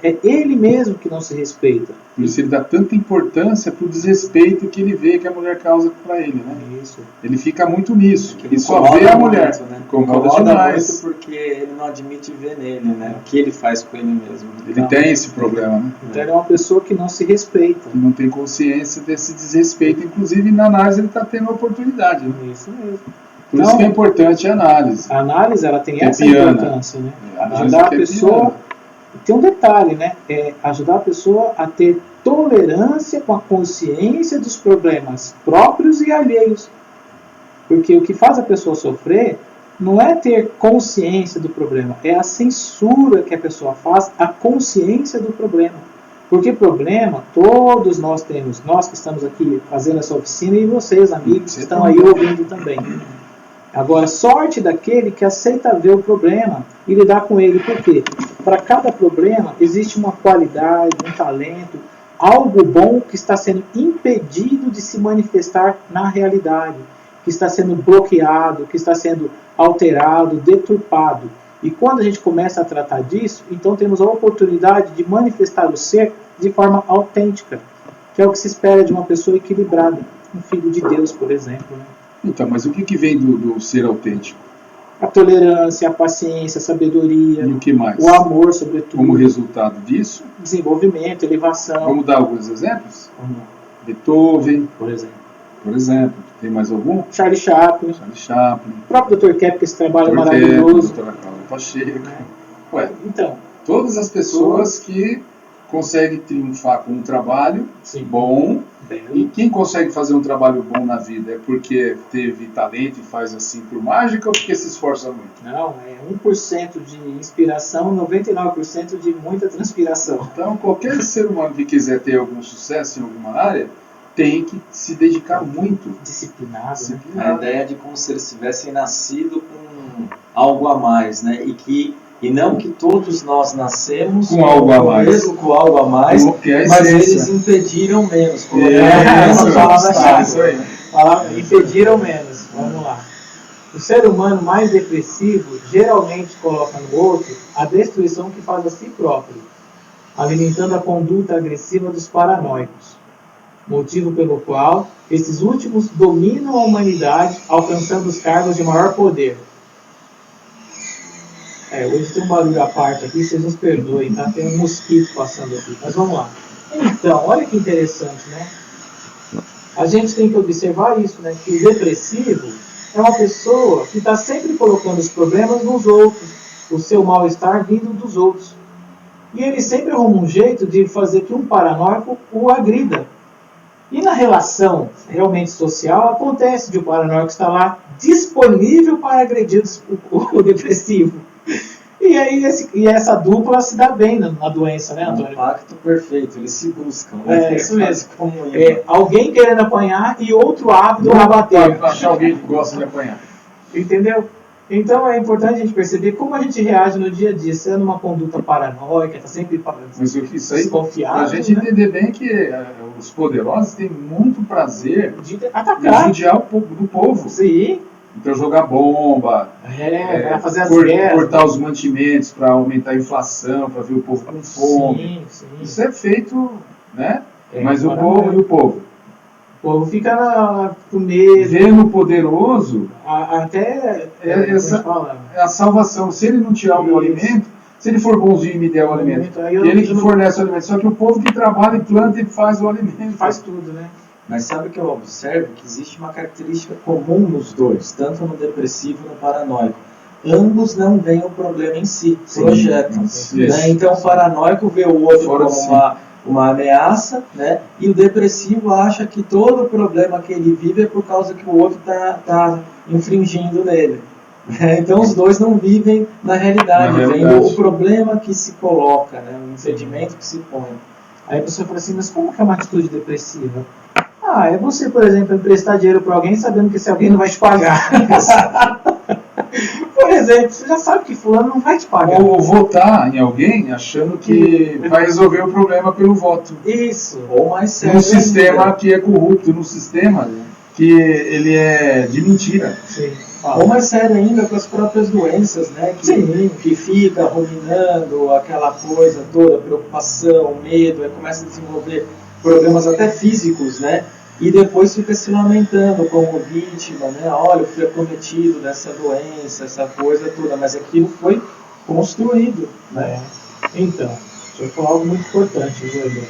É ele mesmo que não se respeita. Por isso ele dá tanta importância para o desrespeito que ele vê que a mulher causa para ele, né? Isso. Ele fica muito nisso. Que Ele só vê a mulher. Muito, né? Incomoda Incomoda demais. muito porque ele não admite ver nele, né? O que ele faz com ele mesmo. Ele tem esse problema, né? Então ele é uma pessoa que não se respeita. Que não tem consciência desse desrespeito. Inclusive, na análise, ele está tendo a oportunidade. Né? Isso mesmo. Por isso que é importante a análise. A análise ela tem essa Kepiana. importância, né? A análise Ajudar a kepiana. pessoa. Tem um detalhe, né? É ajudar a pessoa a ter tolerância com a consciência dos problemas próprios e alheios. Porque o que faz a pessoa sofrer não é ter consciência do problema, é a censura que a pessoa faz à consciência do problema. Porque problema, todos nós temos, nós que estamos aqui fazendo essa oficina e vocês, amigos, que estão aí ouvindo também. Agora, sorte daquele que aceita ver o problema e lidar com ele. Por quê? Para cada problema existe uma qualidade, um talento, algo bom que está sendo impedido de se manifestar na realidade, que está sendo bloqueado, que está sendo alterado, deturpado. E quando a gente começa a tratar disso, então temos a oportunidade de manifestar o ser de forma autêntica, que é o que se espera de uma pessoa equilibrada, um filho de Deus, por exemplo, né? Então, mas o que vem do ser autêntico? A tolerância, a paciência, a sabedoria, E o que mais? o amor, sobretudo, Como resultado disso, desenvolvimento, elevação. vamos dar alguns exemplos? Vamos lá, Beethoven, por exemplo. por exemplo. Tem mais algum? Charlie Chaplin, Charlie Chaplin. o próprio Dr. Kep, esse trabalho Dr. maravilhoso. Doutora Cláudia Pacheco. Ué, Então, todas as pessoas que conseguem triunfar com um trabalho sim, bom. bem, E quem consegue fazer um trabalho bom na vida é porque teve talento e faz assim por mágica ou porque se esforça muito? não, é 1% de inspiração, 99% de muita transpiração. Então, qualquer ser humano que quiser ter algum sucesso em alguma área tem que se dedicar muito. Disciplinado, né? A ideia de como se eles tivessem nascido com algo a mais, né? E que E não que todos nós nascemos com algo a mais, mesmo, com algo a mais, mas eles impediram menos. Impediram menos. Vamos lá. O ser humano mais depressivo geralmente coloca no outro a destruição que faz a si próprio, alimentando a conduta agressiva dos paranoicos, motivo pelo qual esses últimos dominam a humanidade, alcançando os cargos de maior poder. Hoje tem um barulho à parte aqui, vocês nos perdoem, tá? Tem um mosquito passando aqui, mas vamos lá. Então, olha que interessante, né? A gente tem que observar isso, né? Que o depressivo é uma pessoa que está sempre colocando os problemas nos outros, o seu mal-estar vindo dos outros. E ele sempre arruma um jeito de fazer que um paranoico o agrida. E na relação realmente social, acontece de o paranoico estar lá disponível para agredir o depressivo. E aí essa dupla se dá bem na doença, né, Antônio? É um pacto perfeito, eles se buscam. Né? É, isso mesmo. Alguém querendo apanhar e outro ávido a bater. Achar alguém que gosta de apanhar. Entendeu? Então é importante a gente perceber como a gente reage no dia a dia, se é numa conduta paranoica, está sempre desconfiado. A gente entender bem que os poderosos têm muito prazer de atacar, de judiar do povo. Sim. Então jogar bomba, fazer as guerras, cortar os mantimentos para aumentar a inflação, para ver o povo com fome. Sim. Isso é feito, né? Mas o povo e o povo? O povo fica com medo. Vendo o poderoso, até é a salvação. Se ele não tirar o meu alimento, se ele for bonzinho e me der o alimento, ele que fornece o alimento. Só que o povo que trabalha e planta e faz o alimento. Faz tudo, né? Mas sabe o que eu observo? Que existe uma característica comum nos dois, tanto no depressivo e no paranoico. Ambos não veem o problema em si, projetam. Né? Então o paranoico vê o outro como uma ameaça, né? E o depressivo acha que todo o problema que ele vive é por causa que o outro está infringindo nele. Então os dois não vivem na realidade, vendo o problema que se coloca, né? O impedimento que se põe. Aí a pessoa fala assim, mas como que é uma atitude depressiva? É você, por exemplo, emprestar dinheiro para alguém sabendo que esse alguém não vai te pagar. Por exemplo, você já sabe que fulano não vai te pagar. Ou votar em alguém achando que vai resolver o problema pelo voto. Isso. Ou mais sério. Num sistema que é corrupto, num sistema que ele é de mentira. Sim. Ou mais sério ainda com as próprias doenças, né? Que fica ruminando aquela coisa toda, preocupação, medo, aí começa a desenvolver problemas até físicos, né? E depois fica se lamentando como vítima, né? Olha, eu fui acometido dessa doença, essa coisa toda, mas aquilo foi construído, né? Então, deixa eu falar algo muito importante, Júlio.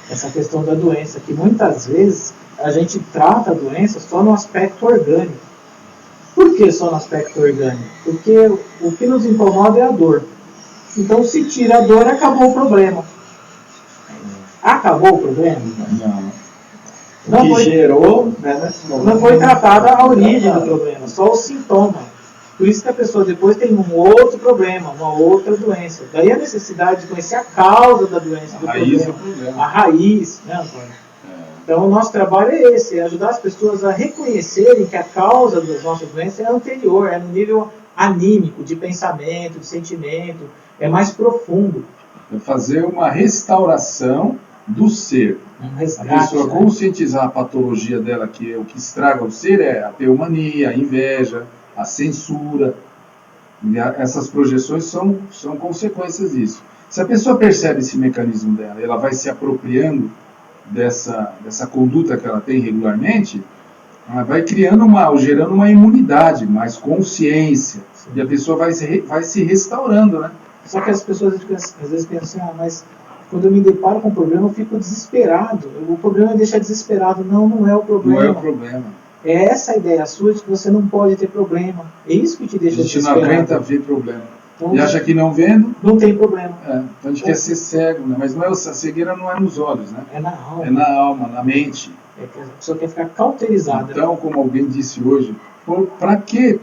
Essa questão da doença, que muitas vezes a gente trata a doença só no aspecto orgânico. Por que só no aspecto orgânico? Porque o que nos incomoda é a dor. Então, se tira a dor, acabou o problema. Acabou o problema? Não gerou, né? Não foi tratada a origem do problema, só o sintoma. Por isso que a pessoa depois tem um outro problema, uma outra doença. Daí a necessidade de conhecer a causa da doença, do problema. A raiz, né, Antônio? Então o nosso trabalho é esse, é ajudar as pessoas a reconhecerem que a causa das nossas doenças é anterior, é no nível anímico, de pensamento, de sentimento, é mais profundo. É fazer uma restauração do ser. Resgate, a pessoa conscientizar a patologia dela, que é o que estraga o ser, é a teomania, a inveja, a censura. E essas projeções são consequências disso. Se a pessoa percebe esse mecanismo dela, ela vai se apropriando dessa conduta que ela tem regularmente, ela vai gerando uma imunidade, mais consciência. Sim. E a pessoa vai se restaurando, né? Só que as pessoas às vezes pensam assim, mas quando eu me deparo com um problema, eu fico desesperado. O problema é deixar desesperado. Não é o problema. Não é o problema. É essa a ideia sua de que você não pode ter problema. É isso que te deixa desesperado. A gente não aguenta ver problema. Então, e acha que não vendo... Não tem problema. Então a gente quer ser cego, né? Mas a cegueira não é nos olhos, né? É na alma. É na alma, na mente. É que a pessoa quer ficar cauterizada. Então, como alguém disse hoje, para que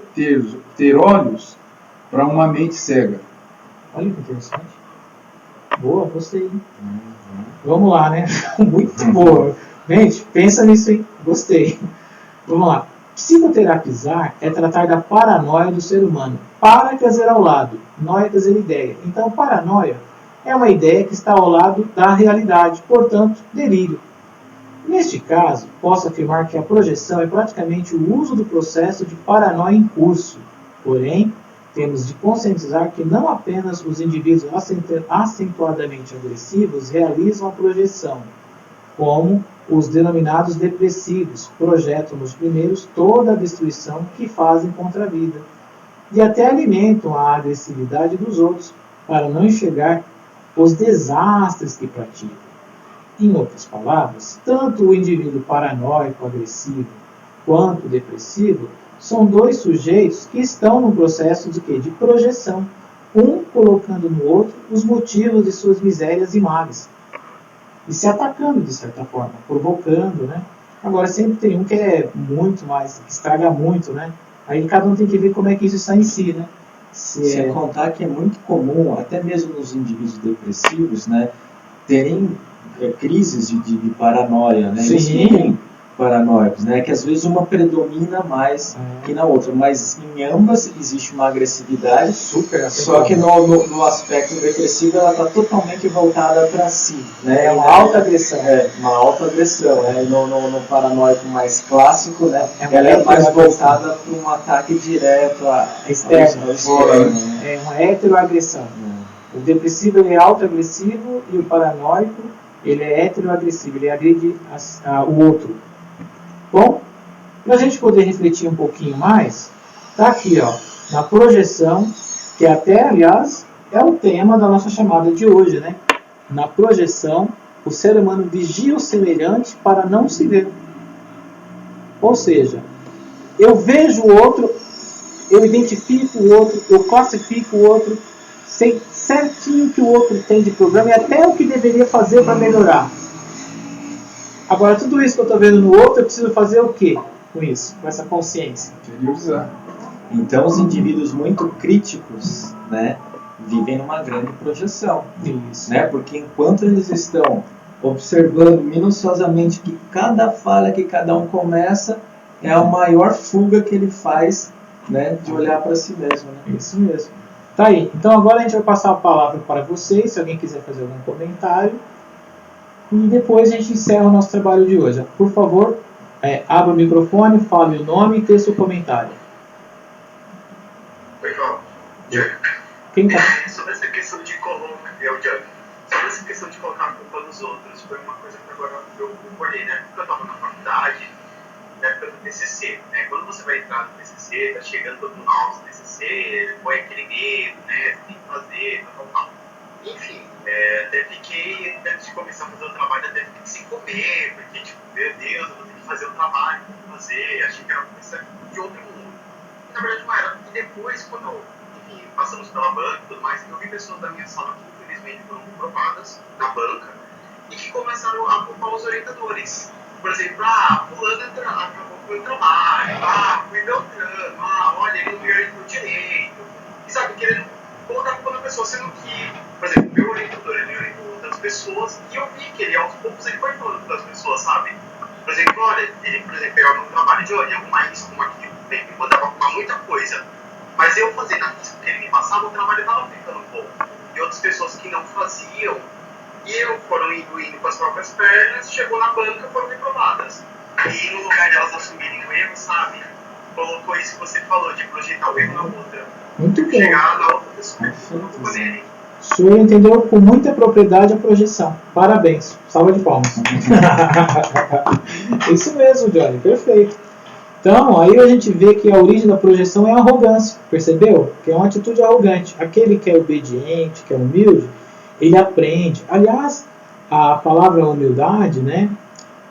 ter olhos para uma mente cega? Olha que interessante. Boa, gostei. Vamos lá, né? Muito boa. Gente, pensa nisso, hein? Gostei. Vamos lá. Psicoterapizar é tratar da paranoia do ser humano. Para quer dizer ao lado, noia quer dizer ideia. Então, paranoia é uma ideia que está ao lado da realidade, portanto, delírio. Neste caso, posso afirmar que a projeção é praticamente o uso do processo de paranoia em curso. Porém, temos de conscientizar que não apenas os indivíduos acentuadamente agressivos realizam a projeção, como os denominados depressivos projetam nos primeiros toda a destruição que fazem contra a vida, e até alimentam a agressividade dos outros para não enxergar os desastres que praticam. Em outras palavras, tanto o indivíduo paranoico agressivo quanto o depressivo são dois sujeitos que estão no processo de quê? De projeção, um colocando no outro os motivos de suas misérias e males, e se atacando de certa forma, provocando, né? Agora sempre tem um que é muito mais, que estraga muito, né? Aí cada um tem que ver como é que isso está em si, né? Sem contar que é muito comum, até mesmo nos indivíduos depressivos, né, terem crises de paranoia, né? Eles ficam paranoicos, né? Que às vezes uma predomina mais que na outra, mas em ambas existe uma agressividade, só que no aspecto depressivo ela está totalmente voltada para si, né? É uma alta agressão. Uma alta agressão, né? No paranoico mais clássico, né? Ela é mais voltada para um ataque direto externo. Né? É uma heteroagressão. O depressivo ele é autoagressivo e o paranoico ele é heteroagressivo, ele agride o outro. Bom, para a gente poder refletir um pouquinho mais, está aqui, ó, na projeção, que até, aliás, é o tema da nossa chamada de hoje, né? Na projeção, o ser humano vigia o semelhante para não se ver. Ou seja, eu vejo o outro, eu identifico o outro, eu classifico o outro, sei certinho o que o outro tem de problema e até o que deveria fazer para melhorar. Agora, tudo isso que eu estou vendo no outro, eu preciso fazer o quê com isso? Com essa consciência? Interiorizar. Então, os indivíduos muito críticos, né, vivem numa grande projeção. Isso. Né? Porque enquanto eles estão observando minuciosamente que cada falha que cada um começa é a maior fuga que ele faz, né, de olhar para si mesmo. Né? Isso mesmo. Tá aí. Então, agora a gente vai passar a palavra para vocês, se alguém quiser fazer algum comentário. E depois a gente encerra o nosso trabalho de hoje. Por favor, abra o microfone, fale o nome e dê seu comentário. Oi, João. Diego. Quem tá? Sobre essa questão de colocar a culpa nos outros, foi uma coisa que agora eu concordei, né? Porque eu estava na faculdade, na época do TCC, né? Quando você vai entrar no TCC, tá chegando todo mundo no TCC, põe aquele medo, né? Tem que fazer, tal. Enfim, até fiquei, antes de começar a fazer o trabalho, até fiquei sem comer, porque, tipo, meu Deus, eu vou ter que fazer o trabalho, vou fazer, achei que era uma coisa de outro mundo. Na verdade não era. E depois, quando, enfim, passamos pela banca e tudo mais, eu vi pessoas da minha sala que infelizmente foram comprovadas na banca e que começaram a culpar os orientadores. Por exemplo, fulano acabou com o trabalho, foi Beltrano, olha, ele não me orientou direito. E sabe, querendo colocar a culpa na pessoa, sendo que, por exemplo, meu orientador, ele orientou outras pessoas e eu vi que ele, aos poucos, ele foi falando para as pessoas, sabe? Por exemplo, olha, ele, por exemplo, pegava um trabalho de olho, arrumar isso, arrumar aquilo, me mandava arrumar muita coisa. Mas eu fazendo a risco que ele me passava, o trabalho estava ficando bom. E outras pessoas que não faziam, foram indo com as próprias pernas, chegou na banca e foram reprovadas. E no lugar delas assumirem o erro, sabe? Colocou isso que você falou, de projetar o erro na outra. Muito bom. Chegar na outra pessoa. O senhor entendeu com muita propriedade a projeção. Parabéns. Salva de palmas. Isso mesmo, Johnny. Perfeito. Então, aí a gente vê que a origem da projeção é a arrogância. Percebeu? Que é uma atitude arrogante. Aquele que é obediente, que é humilde, ele aprende. Aliás, a palavra humildade, né,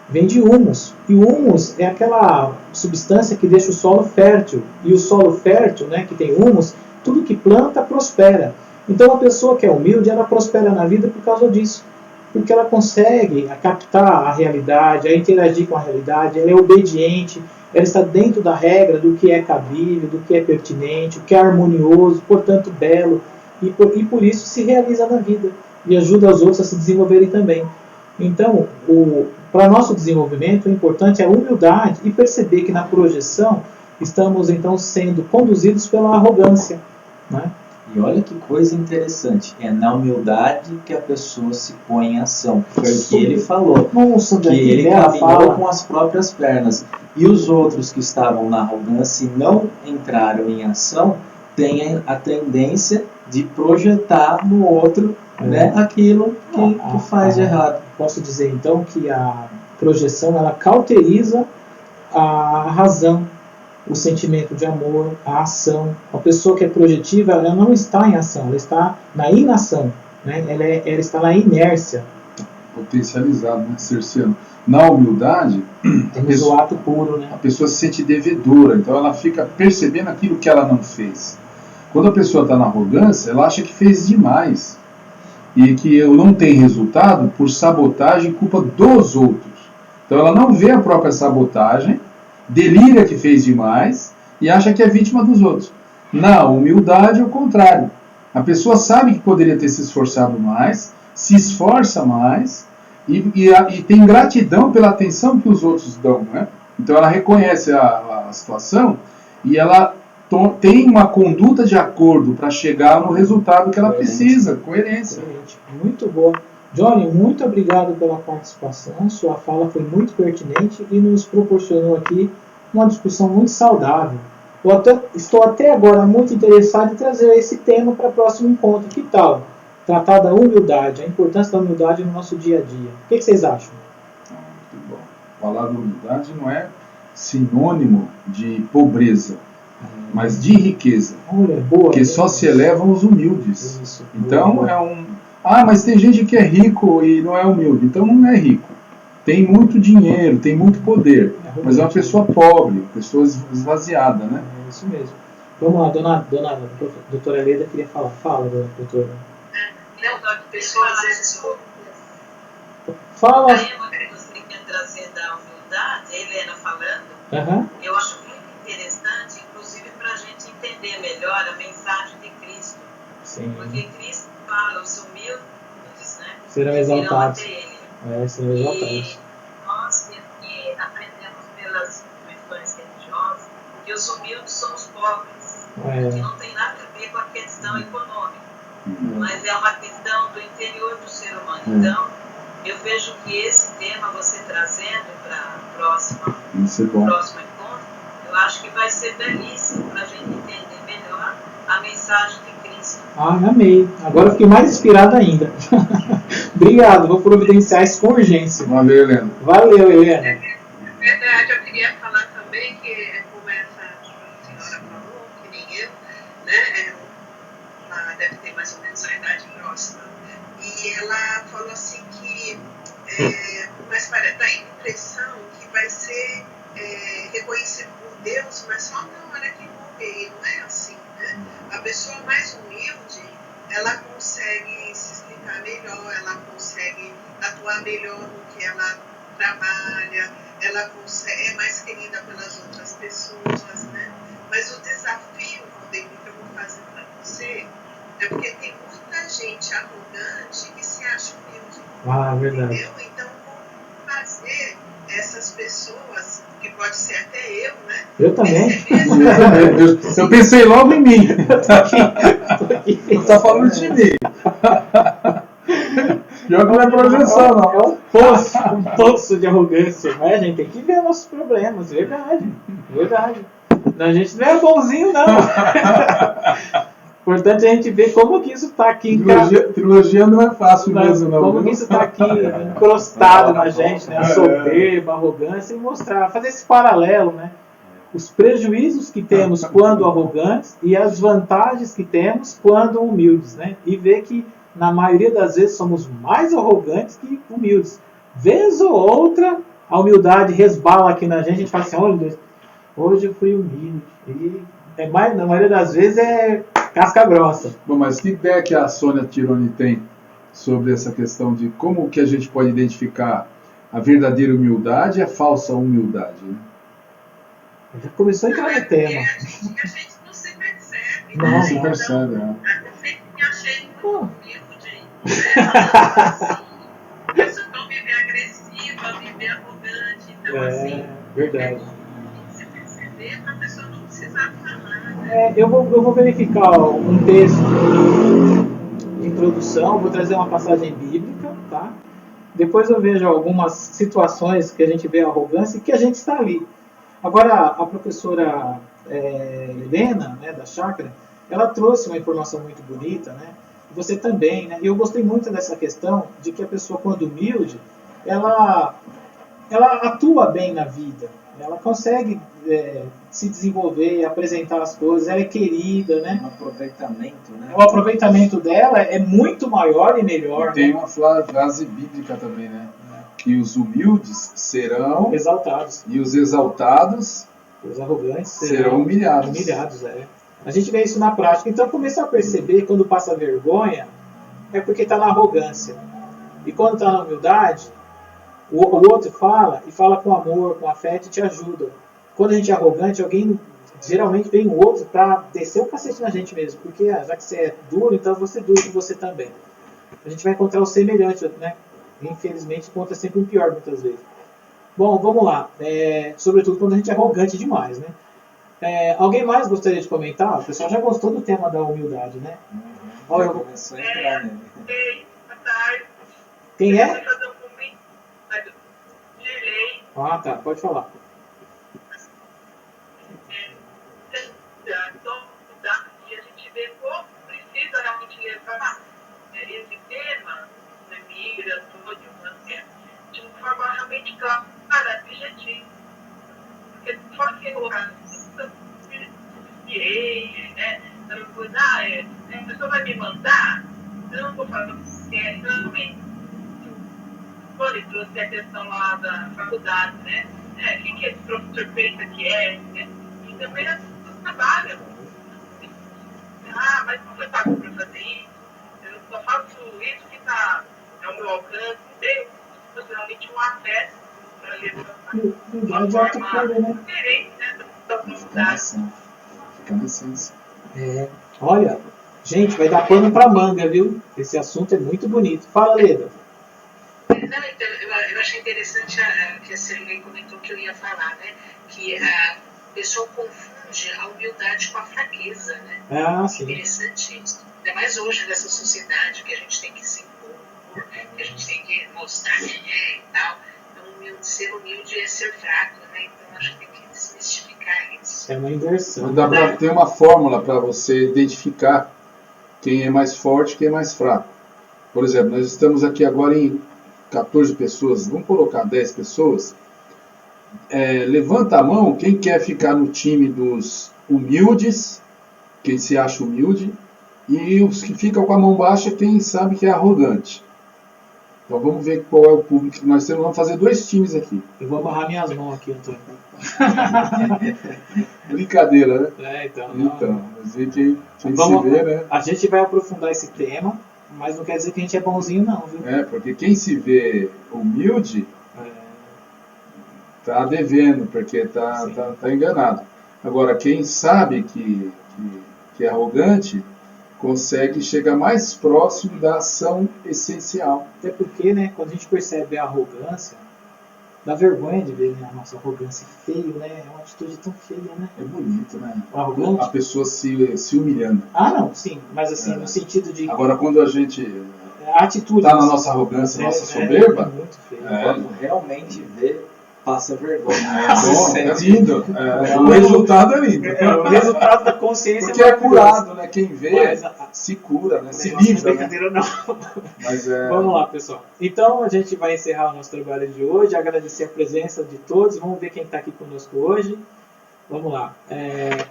vem de humus. E o humus é aquela substância que deixa o solo fértil. E o solo fértil, né, que tem humus, tudo que planta prospera. Então, a pessoa que é humilde, ela prospera na vida por causa disso. Porque ela consegue captar a realidade, a interagir com a realidade, ela é obediente, ela está dentro da regra do que é cabível, do que é pertinente, o que é harmonioso, portanto belo, e por isso se realiza na vida e ajuda os outros a se desenvolverem também. Então, para nosso desenvolvimento, o importante é a humildade e perceber que na projeção estamos então sendo conduzidos pela arrogância, né? E olha que coisa interessante, é na humildade que a pessoa se põe em ação. Foi o que ele falou, Nossa, que ele caminhou com as próprias pernas. E os outros que estavam na arrogância e não entraram em ação, têm a tendência de projetar no outro, né, aquilo que faz de errado. Posso dizer então que a projeção ela cauteriza a razão, o sentimento de amor, a ação. A pessoa que é projetiva, ela não está em ação, ela está na inação, né? Ela está na inércia. Potencializado, né? Cerceando. Na humildade, temos o ato puro, né? A pessoa se sente devedora, então ela fica percebendo aquilo que ela não fez. Quando a pessoa está na arrogância, ela acha que fez demais e que eu não tenho resultado por sabotagem e culpa dos outros. Então ela não vê a própria sabotagem, delira que fez demais e acha que é vítima dos outros. Na humildade, é o contrário. A pessoa sabe que poderia ter se esforçado mais, se esforça mais e tem gratidão pela atenção que os outros dão, né? Então ela reconhece a situação e ela tem uma conduta de acordo para chegar no resultado que ela precisa. Coerência. Muito boa. Johnny, muito obrigado pela participação. Sua fala foi muito pertinente e nos proporcionou aqui uma discussão muito saudável. Estou até agora muito interessado em trazer esse tema para o próximo encontro. Que tal? Tratar da humildade, a importância da humildade no nosso dia a dia. O que vocês acham? Muito bom. Falar da humildade não é sinônimo de pobreza, mas de riqueza. Olha, boa, porque só se elevam os humildes. Isso, então boa. É um... Ah, mas tem gente que é rico e não é humilde. Então não é rico. Tem muito dinheiro, tem muito poder, mas é uma pessoa pobre, uma pessoa esvaziada, né? É isso mesmo. Vamos lá, doutora Helena queria falar. Fala, doutora. Não, pessoas às vezes... Fala. Aí uma coisa que você quer trazer da humildade, a Helena falando, eu acho muito interessante, inclusive para a gente entender melhor a mensagem de Cristo. Sim. Porque Cristo fala, os humildes, né? Serão exaltados. Serão exaltados. E nós que aprendemos pelas questões religiosas que os humildes são os pobres, que não tem nada a ver com a questão econômica, mas é uma questão do interior do ser humano. Então, eu vejo que esse tema, você trazendo para o próximo encontro, eu acho que vai ser belíssimo para a gente entender melhor a mensagem de Cristo. Amei. Agora eu fiquei mais inspirado ainda. Obrigado, vou providenciar isso com urgência. Valeu, Helena. Valeu, Helena. É verdade, eu queria falar também que, como essa senhora falou, que nem eu, né, ela deve ter mais ou menos a idade próxima, e ela falou assim que mas dá a impressão que vai ser reconhecido por Deus, mas só na hora que morrer, e não é assim, né? A pessoa mais humilde, ela consegue se explicar melhor, ela consegue atuar melhor no que ela trabalha, ela consegue, é mais querida pelas outras pessoas, né? Mas o desafio, Valdemir, que eu vou fazer para você, é porque tem muita gente arrogante que se acha humilde. Verdade. Entendeu? Então, como fazer essas pessoas, que pode ser até eu, né? Eu também. Eu pensei logo em mim. Tô aqui. Você está falando de mim. Pior que não é projeção, não. É um poço de arrogância. Mas a gente tem que ver nossos problemas. Verdade. A gente não é bonzinho, não. Importante a gente ver como que isso está aqui. Trilogia não é fácil mesmo, não. Como que isso está aqui encrostado na gente, né? A soberba, a arrogância, e mostrar, fazer esse paralelo, né? Os prejuízos que temos quando arrogantes e as vantagens que temos quando humildes, né? E ver que, na maioria das vezes, somos mais arrogantes que humildes. Vez ou outra, a humildade resbala aqui na gente fala assim, olha Deus, hoje eu fui humilde. E na maioria das vezes é casca grossa. Bom, mas que ideia que a Sônia Tironi tem sobre essa questão de como que a gente pode identificar a verdadeira humildade e a falsa humildade, né? Já começou a entrar no tema. A gente não se percebe. Não se percebe, né? Eu sempre me achei muito humilde. Assim, eu só não viver Então, assim, verdade. você perceber para a pessoa não precisar falar, né? Eu vou verificar um texto de introdução, vou trazer uma passagem bíblica, tá? Depois eu vejo algumas situações que a gente vê a arrogância e que a gente está ali. Agora, a professora Helena, né, da Chácara, ela trouxe uma informação muito bonita, né? Você também, né? E eu gostei muito dessa questão de que a pessoa, quando humilde, ela atua bem na vida. Ela consegue se desenvolver, apresentar as coisas, ela é querida, né? Um aproveitamento, né? O aproveitamento dela é muito maior e melhor. E tem né? uma frase bíblica também, né? Que os humildes serão Exaltados. e os exaltados Os arrogantes serão humilhados. Humilhados, A gente vê isso na prática. Então começa a perceber quando passa vergonha é porque está na arrogância. E quando está na humildade, o outro fala e fala com amor, com afeto e te ajuda. Quando a gente é arrogante, alguém geralmente vem o outro para descer o cacete na gente mesmo. Porque já que você é duro, então você é duro com você também. A gente vai encontrar o semelhante, né? Infelizmente encontra sempre um pior muitas vezes. Bom, vamos lá. Sobretudo quando a gente é arrogante demais, né? Alguém mais gostaria de comentar? O pessoal já gostou do tema da humildade, né? Já começou a entrar nele. Boa tarde. Quem Eu é? vou fazer um comentário. Direi. Ah, tá. Pode falar. E a gente vê como precisa realmente levar esse tema, migra, todo, de uma forma realmente clara, objetiva. Porque se for que colocar né? A pessoa vai me mandar, eu não vou fazer também. Quando ele trouxe a questão lá da faculdade, né? O que esse professor pensa que é, né? E também as pessoas trabalham. Mas não foi pago para fazer isso. Eu só faço isso que está ao meu alcance. Tenho realmente um afeto para levar uma forma diferente, né? Da comunidade. Fica na essência. Olha, gente, vai dar pano para manga, viu? Esse assunto é muito bonito. Fala, Leda. Não, então, eu achei interessante que a Serlei comentou que eu ia falar, né? Que a pessoa confunde a humildade com a fraqueza, né? Ah, sim. Interessante isso. Ainda mais hoje nessa sociedade que a gente tem que se impor, que a gente tem que mostrar quem é e tal. Então, ser humilde é ser fraco, né? Então, acho que tem que desmistificar isso. É uma inversão. Dá pra ter uma fórmula para você identificar quem é mais forte e quem é mais fraco. Por exemplo, nós estamos aqui agora em 14 pessoas, vamos colocar 10 pessoas. Levanta a mão quem quer ficar no time dos humildes, quem se acha humilde, e os que ficam com a mão baixa, quem sabe que é arrogante. Então vamos ver qual é o público que nós temos. Vamos fazer 2 times aqui. Eu vou amarrar minhas mãos aqui, Antônio. Brincadeira, né? Então, mas ver quem vamos, se vê, né? A gente vai aprofundar esse tema, mas não quer dizer que a gente é bonzinho, não, viu? Porque quem se vê humilde tá devendo, porque tá enganado. Agora, quem sabe que é arrogante, consegue chegar mais próximo da ação essencial. Até porque, né, quando a gente percebe a arrogância, dá vergonha de ver, né, a nossa arrogância feio, né? É uma atitude tão feia, né? É bonito, né? Arrogante? A pessoa se humilhando. Ah, não, sim. Mas assim, no sentido de... Agora, quando a gente a atitude tá na nossa arrogância, nossa soberba... É muito feio. Quando realmente vê, passa vergonha. É lindo. O resultado é lindo. O resultado da consciência porque é curado, né? Quem vê se cura, né? Se livra. Brincadeira, né? não. Mas Vamos lá, pessoal. Então a gente vai encerrar o nosso trabalho de hoje, agradecer a presença de todos. Vamos ver quem está aqui conosco hoje. Vamos lá.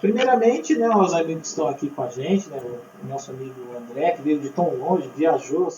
Primeiramente, né, os amigos que estão aqui com a gente, né, o nosso amigo André, que veio de tão longe, viajou.